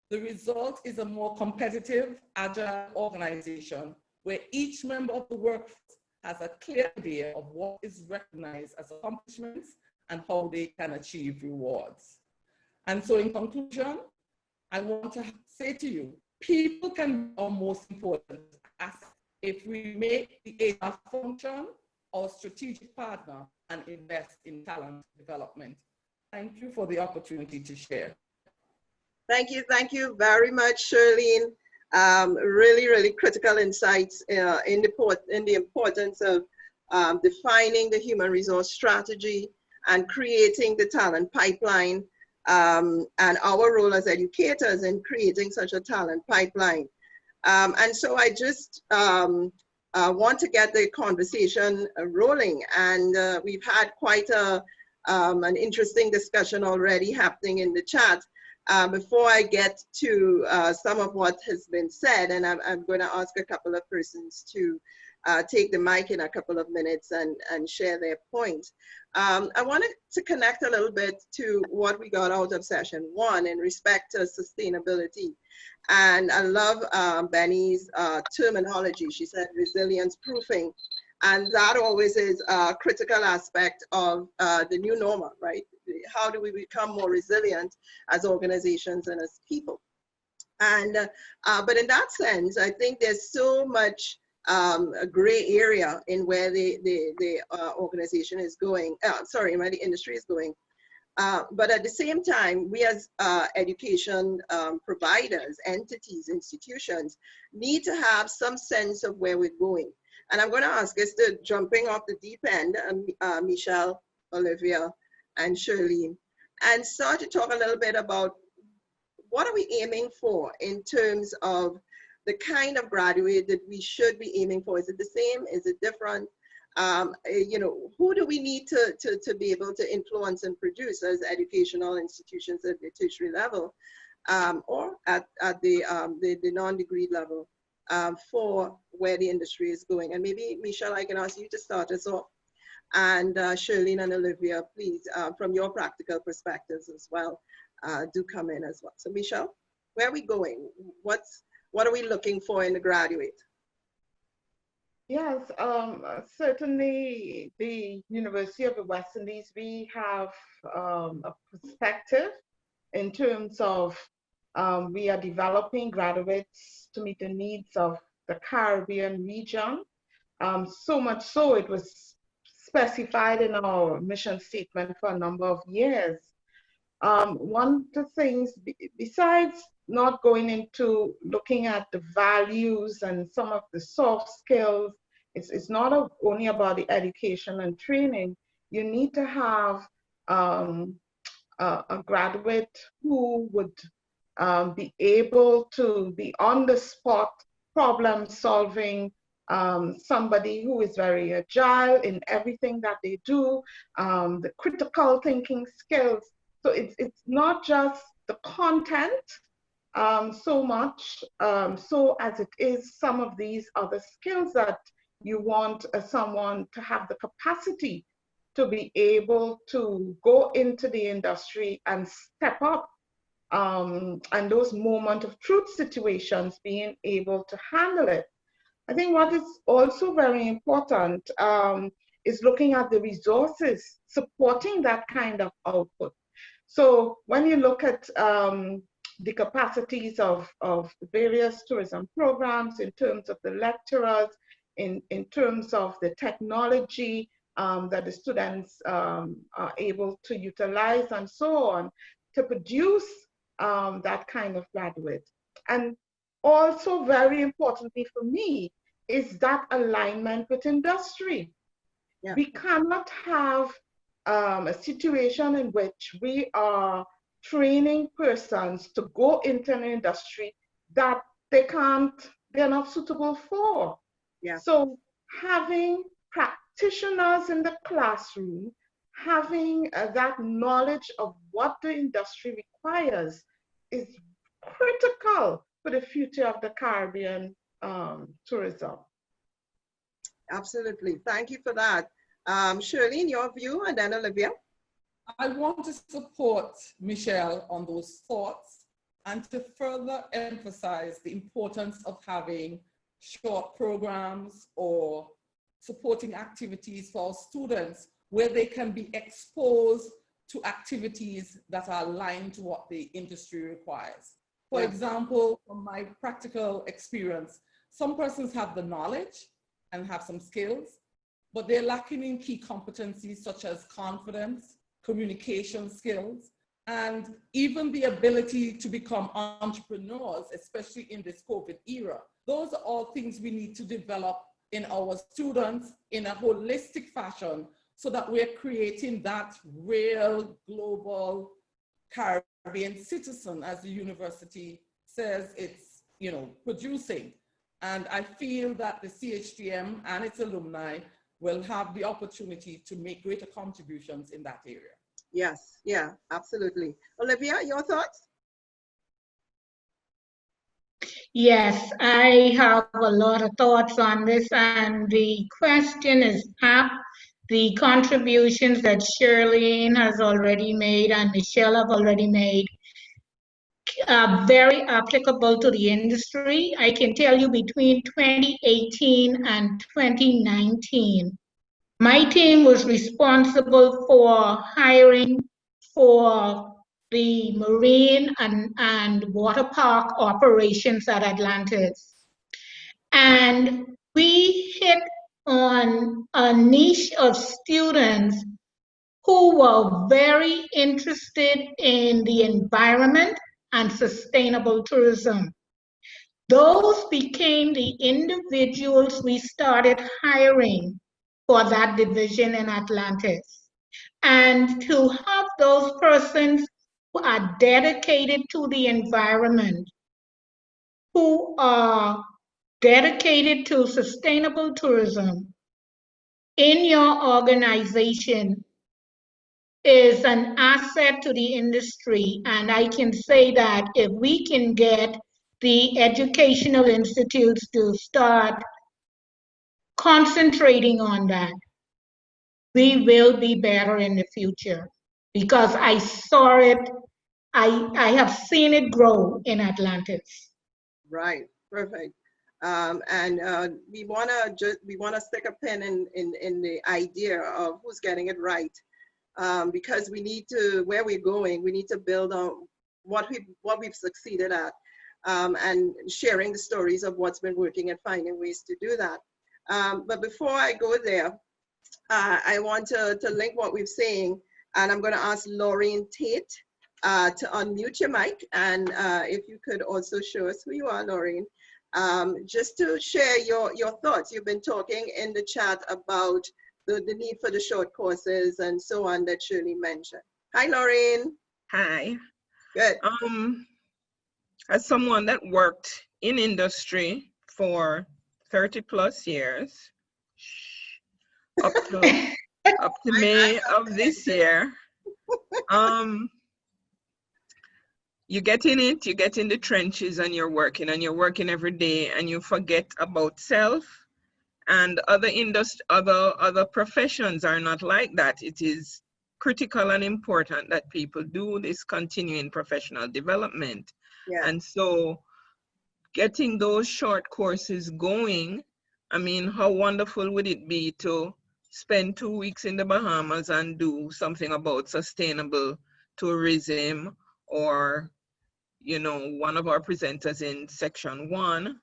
The result is a more competitive, agile organization where each member of the workforce has a clear idea of what is recognized as accomplishments and how they can achieve rewards. And so in conclusion, I want to say to you, people can be our most important asset if we make the HR function our strategic partner and invest in talent development. Thank you for the opportunity to share. Thank you very much, Shirlene. Really critical insights in the importance of defining the human resource strategy and creating the talent pipeline, and our role as educators in creating such a talent pipeline. And so I just want to get the conversation rolling, and we've had quite an interesting discussion already happening in the chat. Before I get to some of what has been said, and I'm going to ask a couple of persons to take the mic in a couple of minutes and share their points. I wanted to connect a little bit to what we got out of session one in respect to sustainability. And I love Benny's terminology. She said resilience proofing. And that always is a critical aspect of the new normal, right? How do we become more resilient as organizations and as people? And but in that sense, I think there's so much a gray area in where the organization is going, where the industry is going. But at the same time, we as education providers, entities, institutions, need to have some sense of where we're going. And I'm going to ask us to, jumping off the deep end, Michelle, Olivia, and Shirlene, and start to talk a little bit about what are we aiming for in terms of the kind of graduate that we should be aiming for. Is it the same? Is it different? You know, who do we need to be able to influence and produce as educational institutions at the tertiary level, or at the non-degree level, for where the industry is going? And maybe, Michelle, I can ask you to start us off. And Shirlene and Olivia, please, from your practical perspectives as well, do come in as well. So Michelle, where are we going? What are we looking for in the graduate? Yes, certainly the University of the West Indies, we have a perspective in terms of we are developing graduates to meet the needs of the Caribbean region. So much so it was specified in our mission statement for a number of years. One of the things, besides not going into looking at the values and some of the soft skills, it's not only about the education and training. You need to have a graduate who would be able to be on the spot problem solving, somebody who is very agile in everything that they do, the critical thinking skills. So it's not just the content so much, so as it is some of these other skills that you want someone to have the capacity to be able to go into the industry and step up, and those moment of truth situations, being able to handle it. I think what is also very important is looking at the resources supporting that kind of output. So when you look at the capacities of various tourism programs in terms of the lecturers, in terms of the technology that the students are able to utilize and so on, to produce that kind of graduate. And also very importantly for me is that alignment with industry. Yeah. We cannot have a situation in which we are training persons to go into an industry that they're not suitable for. Yeah. So having practitioners in the classroom, having that knowledge of what the industry requires is critical for the future of the Caribbean tourism. Absolutely, thank you for that. Shirlene, your view, and then Olivia. I want to support Michelle on those thoughts and to further emphasize the importance of having short programs or supporting activities for students where they can be exposed to activities that are aligned to what the industry requires. For example, from my practical experience, some persons have the knowledge and have some skills, but they're lacking in key competencies such as confidence, communication skills, and even the ability to become entrepreneurs, especially in this COVID era. Those are all things we need to develop in our students in a holistic fashion so that we're creating that real global Caribbean citizen, as the university says it's, producing. And I feel that the CHTM and its alumni will have the opportunity to make greater contributions in that area. Yes, yeah, absolutely. Olivia, your thoughts? Yes, I have a lot of thoughts on this, and the question is the contributions that Shirlene has already made and Michelle have already made are very applicable to the industry. I can tell you between 2018 and 2019, my team was responsible for hiring for the marine and water park operations at Atlantis. And we hit on a niche of students who were very interested in the environment and sustainable tourism. Those became the individuals we started hiring for that division in Atlantis. And to have those persons who are dedicated to the environment, who are dedicated to sustainable tourism in your organization is an asset to the industry. And I can say that if we can get the educational institutes to start concentrating on that, we will be better in the future because I saw it, I have seen it grow in Atlantis. Right, perfect. We wanna stick a pin in the idea of who's getting it right, because we need to, where we're going, we need to build on what we've succeeded at, and sharing the stories of what's been working and finding ways to do that. But before I go there, I want to link what we're saying, and I'm going to ask Laureen Tate to unmute your mic, and if you could also show us who you are, Laureen, just to share your thoughts. You've been talking in the chat about the need for the short courses and so on that Shirley mentioned. Hi, Laureen. Hi. Good. As someone that worked in industry for 30 plus years, up to May of this year, you get in it, you get in the trenches and you're working every day, and you forget about self. And other professions are not like that. It is critical and important that people do this continuing professional development. Yeah. And so getting those short courses going, I mean, how wonderful would it be to spend 2 weeks in the Bahamas and do something about sustainable tourism, or, you know, one of our presenters in section 1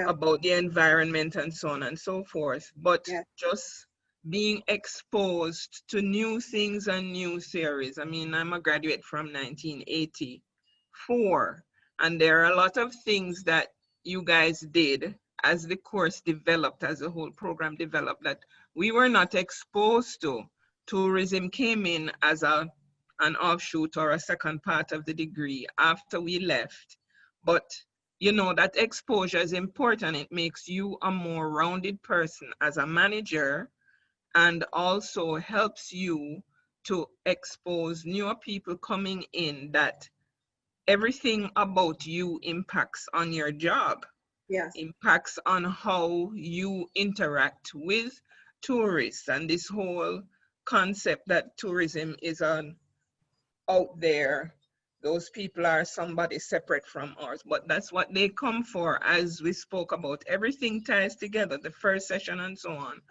about the environment and so on and so forth. But just being exposed to new things and new theories. I mean, I'm a graduate from 1984, and there are a lot of things that you guys did as the course developed, as the whole program developed, that we were not exposed to. Tourism came in as an offshoot or a second part of the degree after we left. But you know, that exposure is important. It makes you a more rounded person as a manager, and also helps you to expose newer people coming in that everything about you impacts on your job. Yes. Impacts on how you interact with tourists, and this whole concept that tourism is out there. Those people are somebody separate from ours, but that's what they come for. As we spoke about, everything ties together, the first session and so on.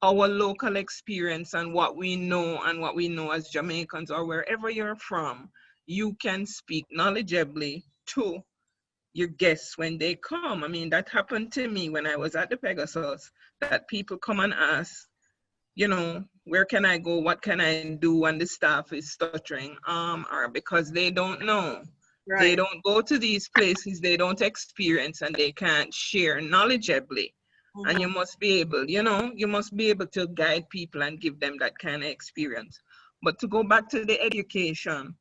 Our local experience and what we know as Jamaicans or wherever you're from, you can speak knowledgeably to your guests when they come. I mean, that happened to me when I was at the Pegasus, that people come and ask, you know, where can I go? What can I do? And the staff is stuttering, or because they don't know. Right. They don't go to these places, they don't experience, and they can't share knowledgeably. Mm-hmm. And you must be able, you know, you must be able to guide people and give them that kind of experience. But to go back to the education,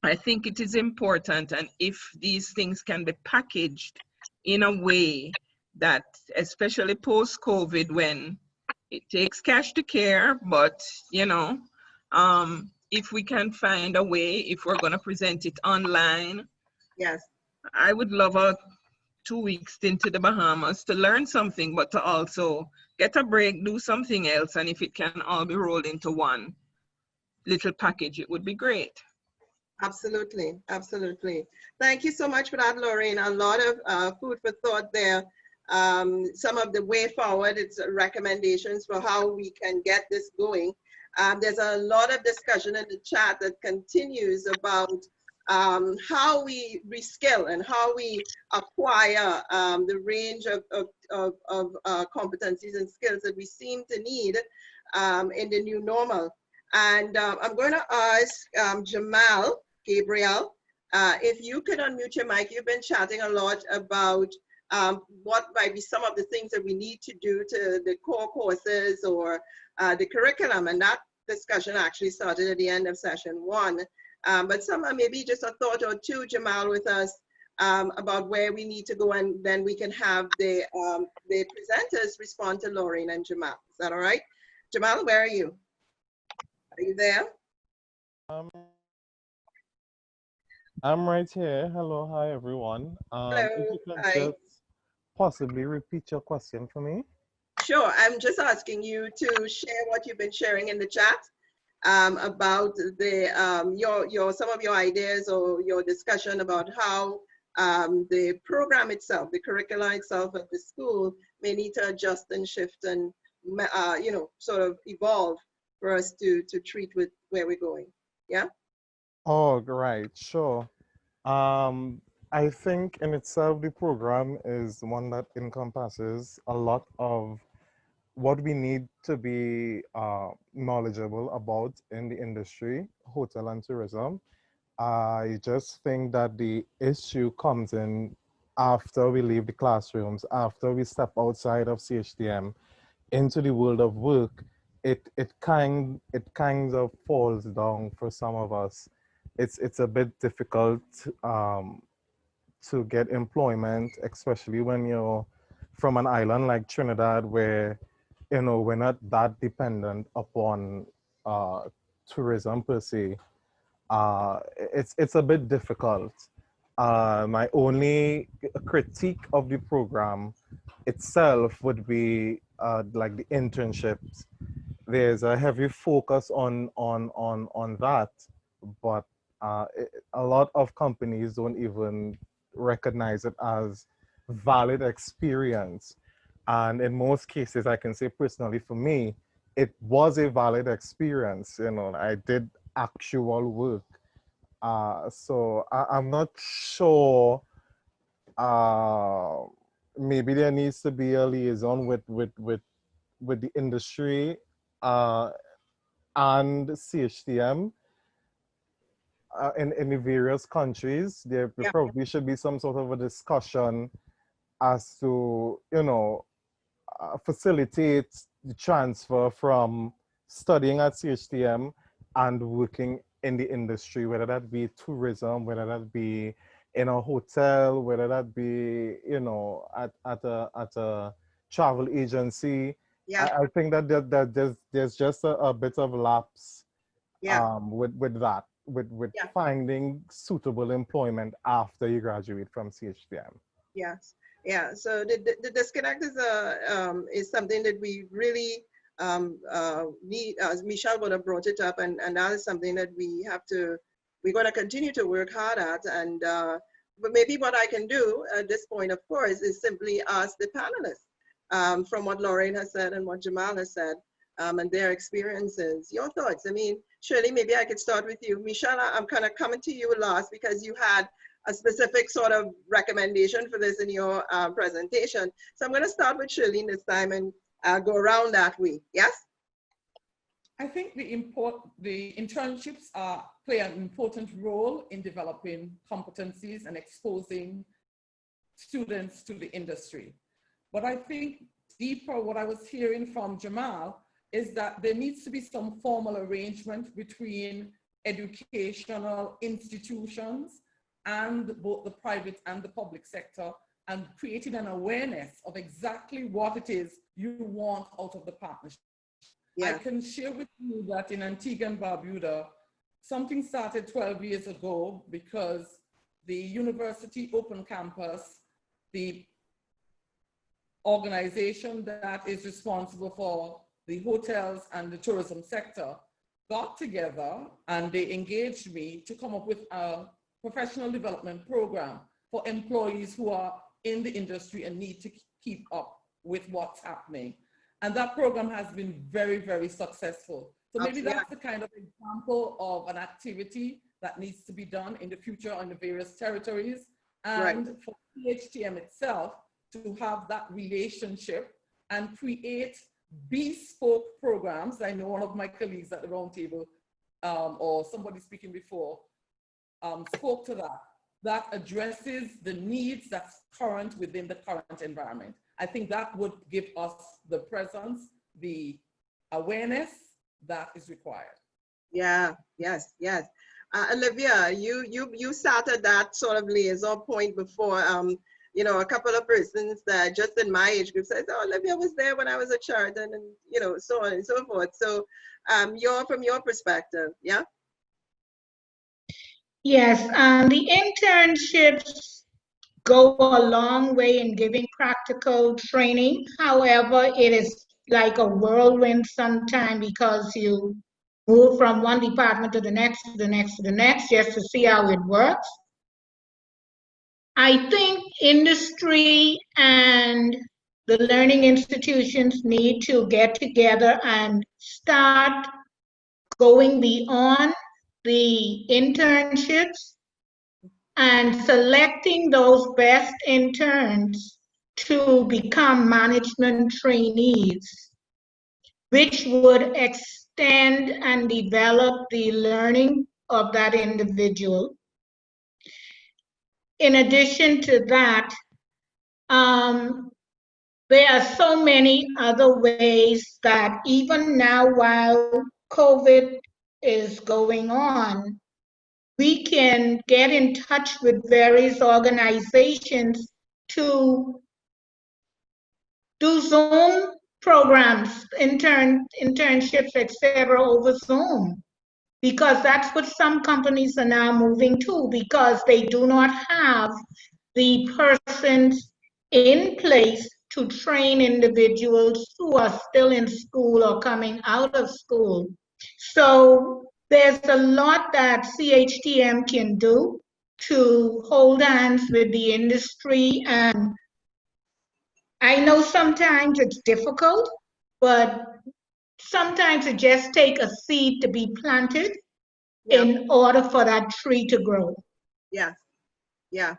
I think it is important, and if these things can be packaged in a way that, especially post-COVID, when it takes cash to care, but you know, if we can find a way, if we're going to present it online, yes, I would love a 2 weeks stint to the Bahamas to learn something, but to also get a break, do something else, and if it can all be rolled into one little package, it would be great. Absolutely, absolutely. Thank you so much for that, Laureen. A lot of food for thought there. Some of the way forward, it's recommendations for how we can get this going. There's a lot of discussion in the chat that continues about how we reskill and how we acquire the range of competencies and skills that we seem to need in the new normal. And I'm going to ask Jamal Gabriel, if you could unmute your mic. You've been chatting a lot about what might be some of the things that we need to do to the core courses or the curriculum, and that discussion actually started at the end of session 1. But maybe just a thought or two, Jamal, with us about where we need to go, and then we can have the presenters respond to Laureen and Jamal. Is that all right? Jamal, where are you? Are you there? I'm right here. Hello, hi everyone. Hello. If you can Hi. just possibly repeat your question for me. Sure. I'm just asking you to share what you've been sharing in the chat about the some of your ideas or your discussion about how the program itself, the curriculum itself at the school may need to adjust and shift and sort of evolve for us to treat with where we're going. Yeah. Oh, right, sure. I think in itself, the program is one that encompasses a lot of what we need to be knowledgeable about in the industry, hotel and tourism. I just think that the issue comes in after we leave the classrooms, after we step outside of CHTM into the world of work. It kind of falls down for some of us. It's a bit difficult to get employment, especially when you're from an island like Trinidad, where we're not that dependent upon tourism per se. It's a bit difficult. My only critique of the program itself would be like the internships. There's a heavy focus on that, but a lot of companies don't even recognize it as valid experience. And in most cases, I can say personally for me, it was a valid experience. I did actual work. So I'm not sure. Maybe there needs to be a liaison with the industry and CHTM in the various countries. There Yeah. probably should be some sort of a discussion as to facilitate the transfer from studying at CHTM and working in the industry, whether that be tourism, whether that be in a hotel, whether that be at a travel agency. Yeah. I think that there's just a bit of lapse Yeah. with that, with Yeah. finding suitable employment after you graduate from CHTM. Yes. Yeah. So the disconnect is something that we really need, as Michelle would have brought it up, and that is something that we're going to continue to work hard at. And but maybe what I can do at this point, of course, is simply ask the panelists from what Lorraine has said and what Jamal has said and their experiences, your thoughts. I mean, Shirley, maybe I could start with you. Michelle, I'm kind of coming to you last because you had a specific sort of recommendation for this in your presentation. So I'm going to start with Shirlene this time and go around that way. Yes? I think the internships play an important role in developing competencies and exposing students to the industry. But I think deeper, what I was hearing from Jamal is that there needs to be some formal arrangement between educational institutions and both the private and the public sector, and creating an awareness of exactly what it is you want out of the partnership. Yeah. I can share with you that in Antigua and Barbuda, something started 12 years ago because the University Open Campus, the organization that is responsible for the hotels and the tourism sector, got together and they engaged me to come up with a professional development program for employees who are in the industry and need to keep up with what's happening. And that program has been very, very successful. So maybe that's the kind of example of an activity that needs to be done in the future on the various territories. And for CHTM itself to have that relationship and create bespoke programs. I know one of my colleagues at the Roundtable or somebody speaking before spoke to that addresses the needs that's current within the current environment. I think that would give us the presence, the awareness that is required. Yeah, yes, yes. Olivia, you sat at that sort of liaison point before. You know, a couple of persons that just in my age group said, "Oh, Olivia was there when I was a child," and you know, so on and so forth. So, from your perspective, yeah. Yes, the internships go a long way in giving practical training. However, it is like a whirlwind sometime because you move from one department to the next, to the next, to the next, just to see how it works. I think industry and the learning institutions need to get together and start going beyond the internships and selecting those best interns to become management trainees, which would extend and develop the learning of that individual. In addition to that, there are so many other ways that even now, while COVID is going on, we can get in touch with various organizations to do Zoom programs, internships, etc., over Zoom, because that's what some companies are now moving to, because they do not have the persons in place to train individuals who are still in school or coming out of school. So there's a lot that CHTM can do to hold hands with the industry. And I know sometimes it's difficult, but sometimes it just takes a seed to be planted in order for that tree to grow. Yes, yeah.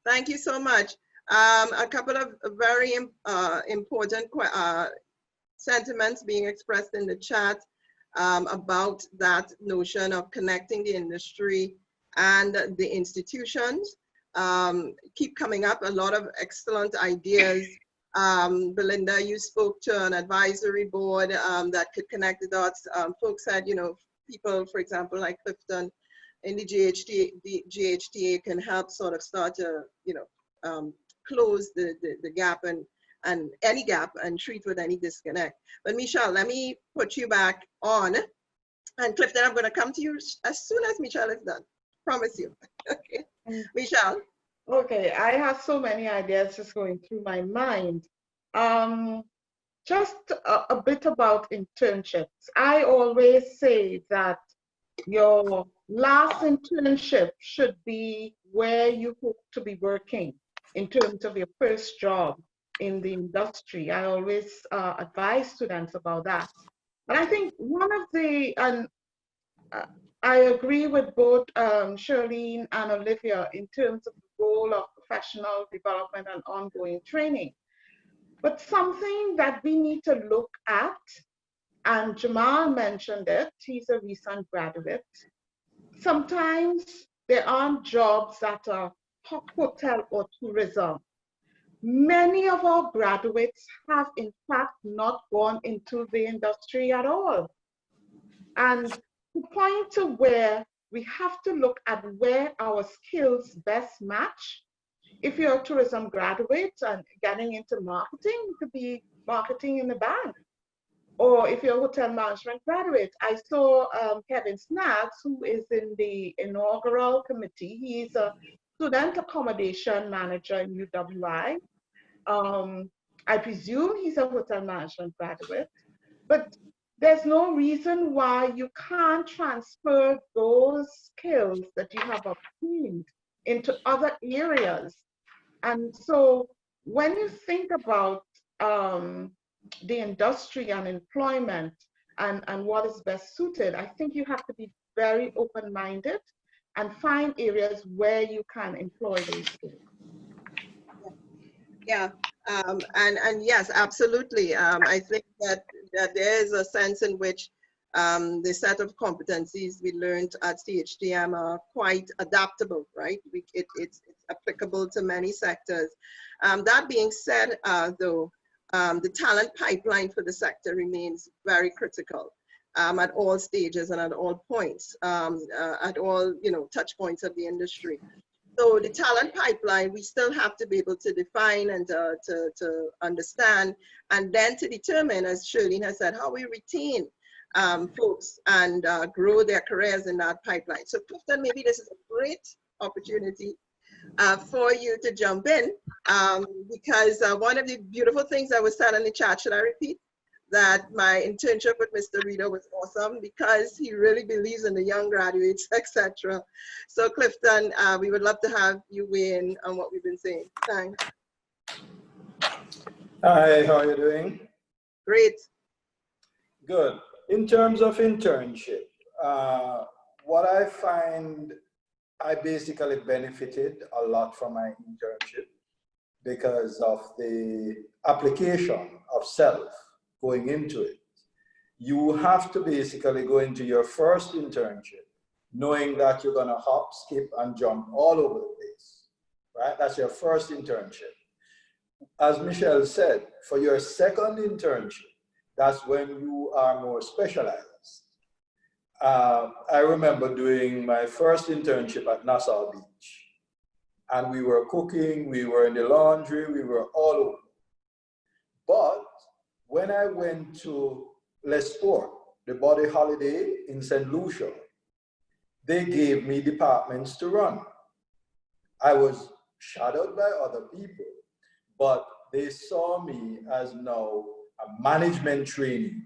Thank you so much. A couple of very important sentiments being expressed in the chat about that notion of connecting the industry and the institutions. Keep coming up, a lot of excellent ideas. Belinda, you spoke to an advisory board that could connect the dots. Folks said, you know, people, for example, like Clifton in the GHTA can help sort of start to, you know, close the gap and any gap and treat with any disconnect. But Michelle, let me put you back on. And Clifton, I'm going to come to you as soon as Michelle is done. Promise you. Okay, Michelle. Okay, I have so many ideas just going through my mind. Just a bit about internships. I always say that your last internship should be where you hope to be working in terms of your first job in the industry. I always advise students about that. And I think one of the, I agree with both Shirlene and Olivia in terms of the goal of professional development and ongoing training. But something that we need to look at, and Jamal mentioned it, he's a recent graduate. Sometimes there aren't jobs that are hotel or tourism. Many of our graduates have in fact not gone into the industry at all. And to point to where we have to look at where our skills best match. If you're a tourism graduate and getting into marketing, it could be marketing in the bank. Or if you're a hotel management graduate, I saw Kevin Snaggs, who is in the inaugural committee. He's a student accommodation manager in UWI. I presume he's a hotel management graduate, but there's no reason why you can't transfer those skills that you have obtained into other areas. And so when you think about the industry and employment and what is best suited, I think you have to be very open-minded and find areas where you can employ those skills. Yeah, and yes, absolutely. I think that there is a sense in which the set of competencies we learned at CHTM are quite adaptable, right? It's applicable to many sectors. That being said, though, the talent pipeline for the sector remains very critical at all stages and at all points, at all touch points of the industry. So the talent pipeline, we still have to be able to define and to understand, and then to determine, as Shirlene has said, how we retain folks and grow their careers in that pipeline. So Clifton, maybe this is a great opportunity for you to jump in, because one of the beautiful things I was said in the chat, should I repeat? That my internship with Mr. Reader was awesome because he really believes in the young graduates, etc. So Clifton, we would love to have you weigh in on what we've been saying. Thanks. Hi, how are you doing? Great. Good. In terms of internship, what I find, I basically benefited a lot from my internship because of the application of self going into it. You have to basically go into your first internship knowing that you're going to hop, skip, and jump all over the place, right? That's your first internship. As Michelle said, for your second internship, that's when you are more specialized. I remember doing my first internship at Nassau Beach, and we were cooking, we were in the laundry, we were all over. But when I went to Les Sport, the body holiday in St. Lucia, they gave me departments to run. I was shadowed by other people, but they saw me as now a management trainee,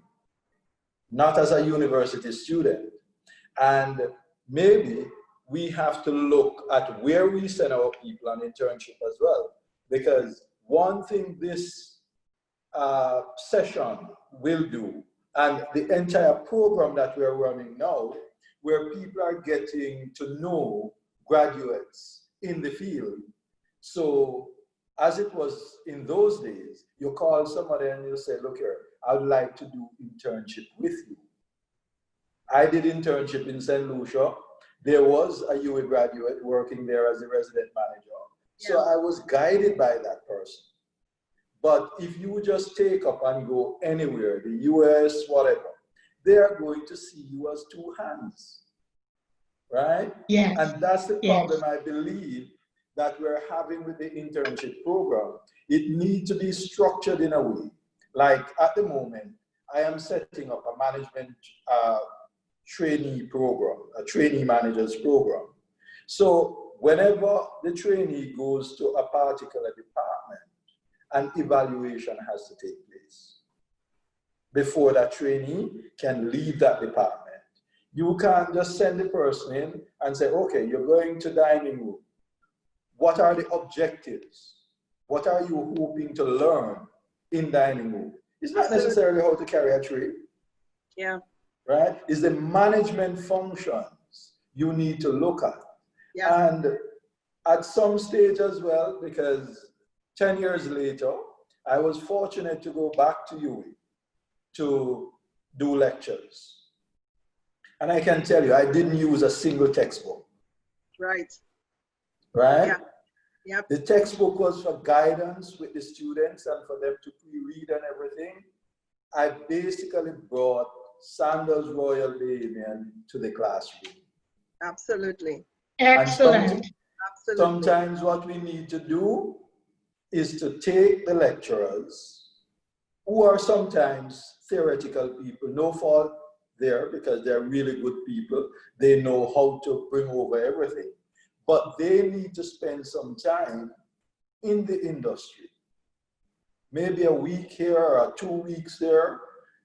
not as a university student. And maybe we have to look at where we send our people on internship as well, because one thing this session will do, and the entire program that we're running now, where people are getting to know graduates in the field. So as it was in those days, you call somebody and you say, look here, I would like to do internship with you. I did internship in St. Lucia. There was a UA graduate working there as a resident manager. So I was guided by that person. But if you just take up and go anywhere, the US, whatever, they are going to see you as two hands, right? Yes. And that's the problem, I believe, that we're having with the internship program. It needs to be structured in a way. Like at the moment, I am setting up a management trainee program, a trainee managers program. So whenever the trainee goes to a particular department, an evaluation has to take place before that trainee can leave that department. You can't just send the person in and say, okay, you're going to dining room. What are the objectives? What are you hoping to learn in dining room? It's not necessarily how to carry a tray. Yeah. Right? It's the management functions you need to look at. Yeah. And at some stage as well, because 10 years later, I was fortunate to go back to UWI to do lectures. And I can tell you, I didn't use a single textbook. Right. Right? Yeah. Yep. The textbook was for guidance with the students and for them to pre-read and everything. I basically brought Sanders Royal Bahamian to the classroom. Absolutely. Excellent. Sometimes what we need to do is to take the lecturers who are sometimes theoretical people, no fault there because they're really good people. They know how to bring over everything, but they need to spend some time in the industry. Maybe a week here or 2 weeks there,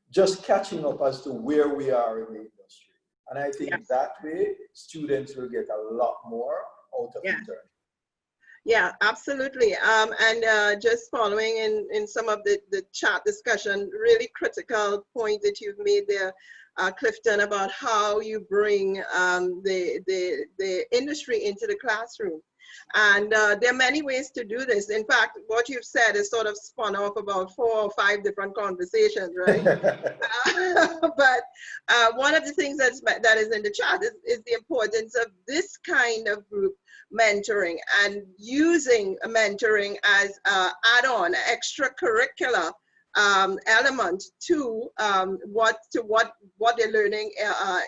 just catching up as to where we are in the industry. And I think that way, students will get a lot more out of internship. Yeah, absolutely. And just following in some of the chat discussion, really critical point that you've made there, Clifton, about how you bring the industry into the classroom. And there are many ways to do this. In fact, what you've said is sort of spun off about 4 or 5 different conversations, right? But one of the things that is in the chat is the importance of this kind of group mentoring and using mentoring as add-on, extracurricular element to what they're learning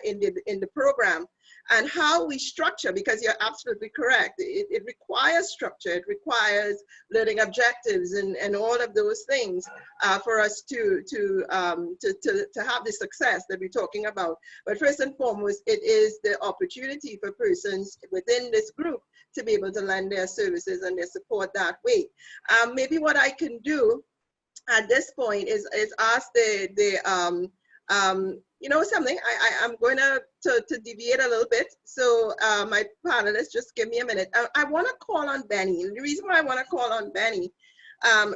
in the program. and how we structure, because you're absolutely correct. It requires structure. It requires learning objectives and all of those things for us to have the success that we're talking about. But first and foremost, it is the opportunity for persons within this group to be able to lend their services and their support that way. Maybe what I can do at this point is ask you know something, I'm going to deviate a little bit. So my panelists, just give me a minute. I want to call on Benny. The reason why I want to call on Benny,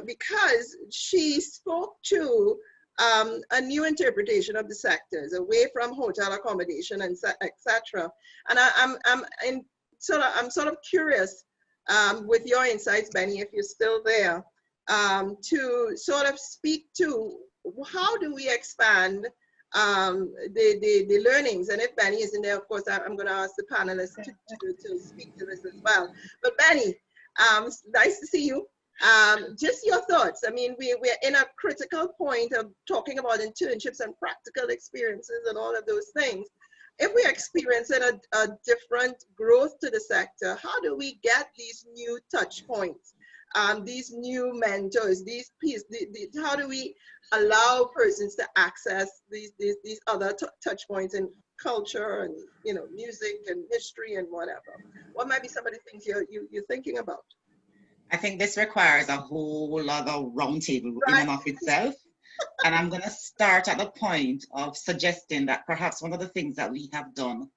because she spoke to a new interpretation of the sectors, away from hotel accommodation and etc. And I'm sort of curious with your insights, Benny, if you're still there, to sort of speak to how do we expand the learnings. And if Benny isn't there, of course, I'm going to ask the panelists to speak to this as well. But Benny, nice to see you. Just your thoughts. I mean, we're in a critical point of talking about internships and practical experiences and all of those things. If we're experiencing a different growth to the sector, how do we get these new touch points, these new mentors, how do we allow persons to access these other touch points in culture and, you know, music and history and whatever? What might be some of the things you're thinking about? I think this requires a whole other roundtable in and of itself. And I'm going to start at the point of suggesting that perhaps one of the things that we have done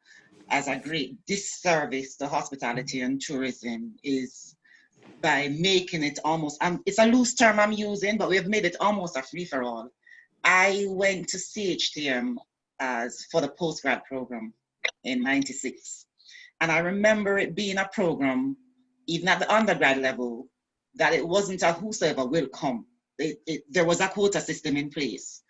as a great disservice to hospitality and tourism is by making it almost, it's a loose term I'm using, but we have made it almost a free-for-all. I went to CHTM for the postgrad program in '96. And I remember it being a program, even at the undergrad level, that it wasn't a whosoever will come. There was a quota system in place.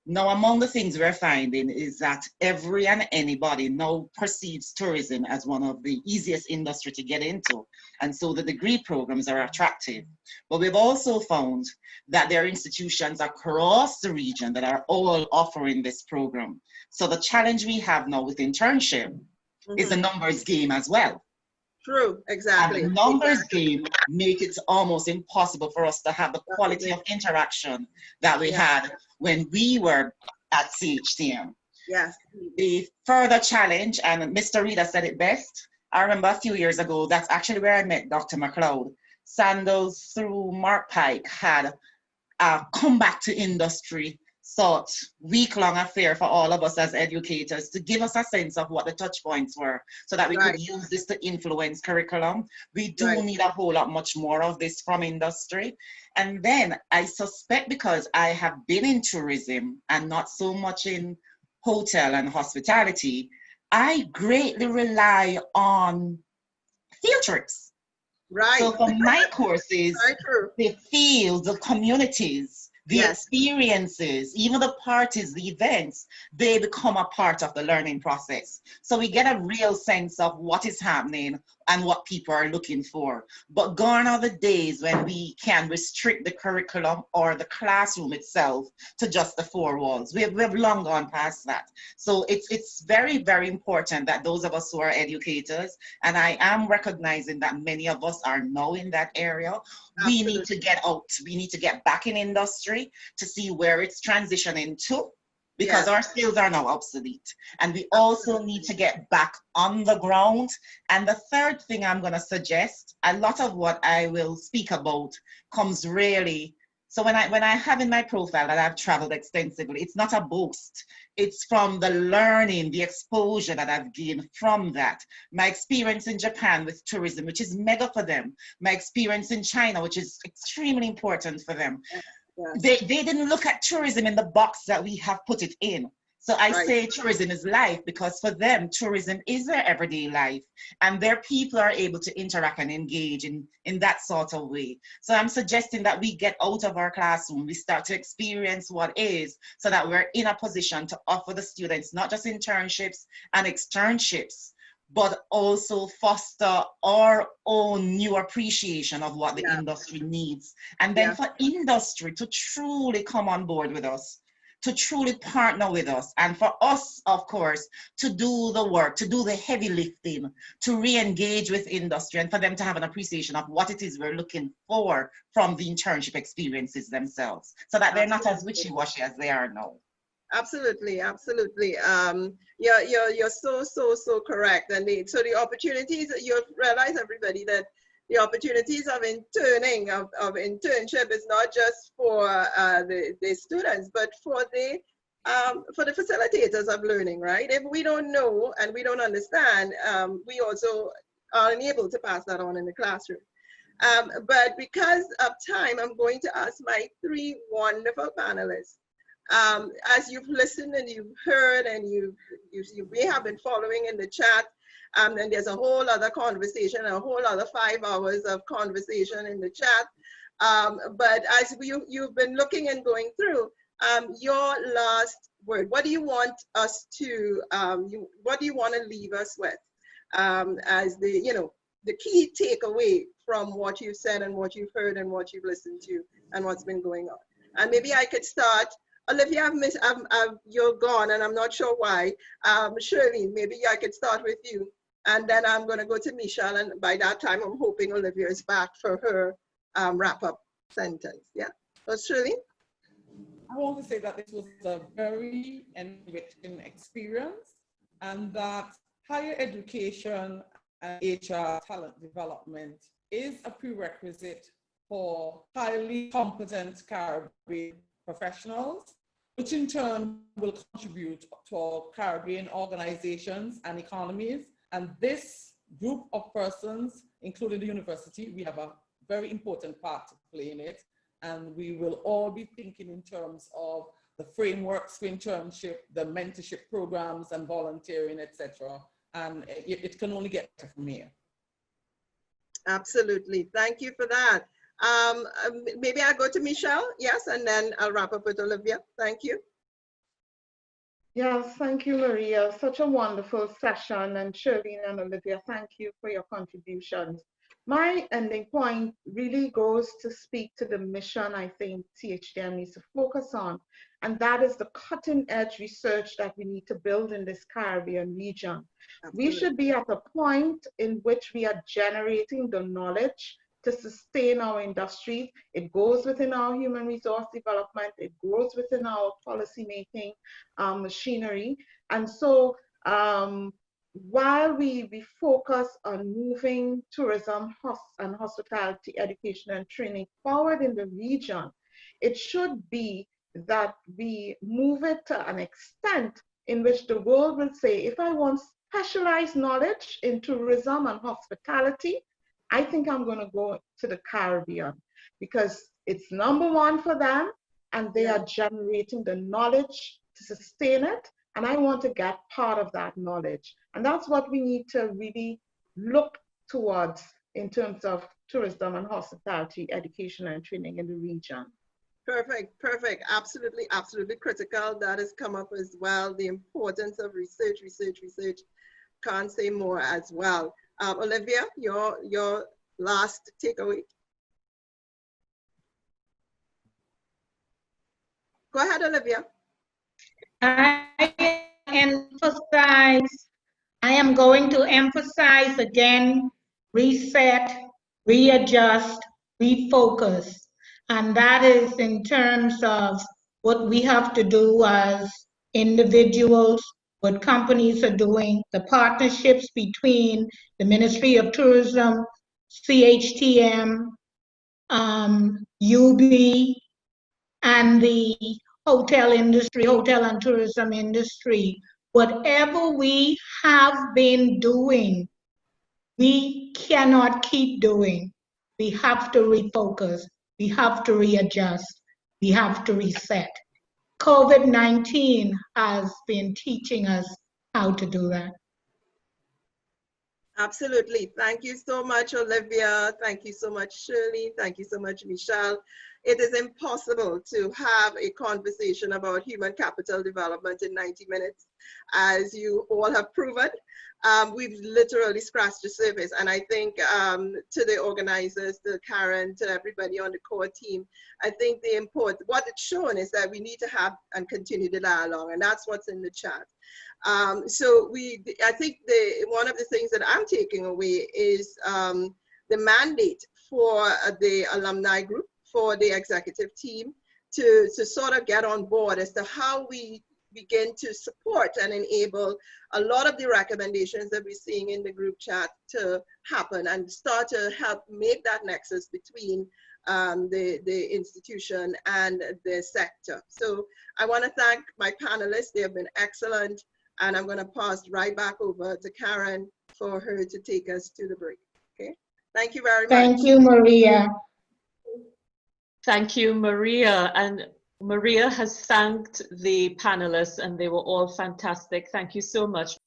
Now, among the things we're finding is that every and anybody now perceives tourism as one of the easiest industry to get into. And so the degree programs are attractive. But we've also found that there are institutions across the region that are all offering this program. So the challenge we have now with internship is the numbers game as well. True, exactly. And the numbers game make it almost impossible for us to have the quality of interaction that we had when we were at CHTM. Yes. The further challenge, and Mr. Reader said it best, I remember a few years ago, that's actually where I met Dr. McLeod. Sandals through Mark Pike had a comeback to industry sort week-long affair for all of us as educators to give us a sense of what the touch points were so that we could use this to influence curriculum. We do need a whole lot much more of this from industry. And then I suspect, because I have been in tourism and not so much in hotel and hospitality, I greatly rely on field trips. Right. So for my courses, the fields, the communities, the experiences, even the parties, the events, they become a part of the learning process. So we get a real sense of what is happening and what people are looking for. But gone are the days when we can restrict the curriculum or the classroom itself to just the four walls. We have long gone past that. So it's very, very important that those of us who are educators, and I am recognizing that many of us are now in that area, we need to get out. We need to get back in industry to see where it's transitioning to, because our skills are now obsolete. And we also need to get back on the ground. And the third thing I'm going to suggest, a lot of what I will speak about comes really, so when I have in my profile that I've traveled extensively, it's not a boast. It's from the learning, the exposure that I've gained from that. My experience in Japan with tourism, which is mega for them. My experience in China, which is extremely important for them. They didn't look at tourism in the box that we have put it in. So I say tourism is life, because for them, tourism is their everyday life, and their people are able to interact and engage in that sort of way. So I'm suggesting that we get out of our classroom, we start to experience what is, so that we're in a position to offer the students not just internships and externships, but also foster our own new appreciation of what the industry needs. And then for industry to truly come on board with us, to truly partner with us, and for us, of course, to do the work, to do the heavy lifting, to re-engage with industry, and for them to have an appreciation of what it is we're looking for from the internship experiences themselves, so that they're not as wishy-washy as they are now. Absolutely, absolutely. You're so correct. And so the opportunities, you realize, everybody, that the opportunities of interning, of internship is not just for the students, but for the facilitators of learning, right? If we don't know and we don't understand, we also are unable to pass that on in the classroom. But because of time, I'm going to ask my three wonderful panelists. As you've listened and you've heard and you may have been following in the chat, and there's a whole other conversation, a whole other 5 hours of conversation in the chat. But as you've been looking and going through, your last word, what do you want us to, what do you want to leave us with as the key takeaway from what you've said and what you've heard and what you've listened to and what's been going on? And maybe I could start. Olivia, you're gone, and I'm not sure why. Shirlene, maybe I could start with you, and then I'm going to go to Michelle, and by that time, I'm hoping Olivia is back for her wrap-up sentence. Yeah, so Shirlene? I want to say that this was a very enriching experience, and that higher education and HR talent development is a prerequisite for highly competent Caribbean professionals, which in turn will contribute to our Caribbean organizations and economies. And this group of persons, including the university, we have a very important part to play in it. And we will all be thinking in terms of the frameworks for internship, the mentorship programs and volunteering, etc. And it can only get better from here. Absolutely. Thank you for that. Maybe I'll go to Michelle, yes, and then I'll wrap up with Olivia. Thank you. Yes, thank you, Maria. Such a wonderful session. And Shirlene and Olivia, thank you for your contributions. My ending point really goes to speak to the mission I think CHTM needs to focus on, and that is the cutting edge research that we need to build in this Caribbean region. Absolutely. We should be at a point in which we are generating the knowledge to sustain our industries. It goes within our human resource development, it goes within our policy making machinery. And so while we focus on moving tourism and hospitality, education and training forward in the region, it should be that we move it to an extent in which the world will say, if I want specialized knowledge in tourism and hospitality, I think I'm going to go to the Caribbean because it's #1 for them and they are generating the knowledge to sustain it. And I want to get part of that knowledge. And that's what we need to really look towards in terms of tourism and hospitality, education and training in the region. Perfect, perfect. Absolutely, absolutely critical. That has come up as well. The importance of research. Can't say more as well. Olivia, your last takeaway. Go ahead, Olivia. I am going to emphasize again, reset, readjust, refocus. And that is in terms of what we have to do as individuals, what companies are doing, the partnerships between the Ministry of Tourism, CHTM, UB, and the hotel industry, hotel and tourism industry. Whatever we have been doing, we cannot keep doing. We have to refocus. We have to readjust. We have to reset. COVID-19 has been teaching us how to do that. Absolutely. Thank you so much, Olivia. Thank you so much, Shirley. Thank you so much, Michelle. it is impossible to have a conversation about human capital development in 90 minutes, as you all have proven. We've literally scratched the surface. And I think to the organizers, to Karen, to everybody on the core team, I think what it's shown is that we need to have and continue the dialogue, and that's what's in the chat. So I think one of the things that I'm taking away is the mandate for the alumni group, for the executive team to sort of get on board as to how we begin to support and enable a lot of the recommendations that we're seeing in the group chat to happen, and start to help make that nexus between the institution and the sector. So I want to thank my panelists. They have been excellent. And I'm going to pass right back over to Karen for her to take us to the break. Okay. Thank you very much. Thank you, Maria. Thank you, Maria. And Maria has thanked the panelists, and they were all fantastic. Thank you so much.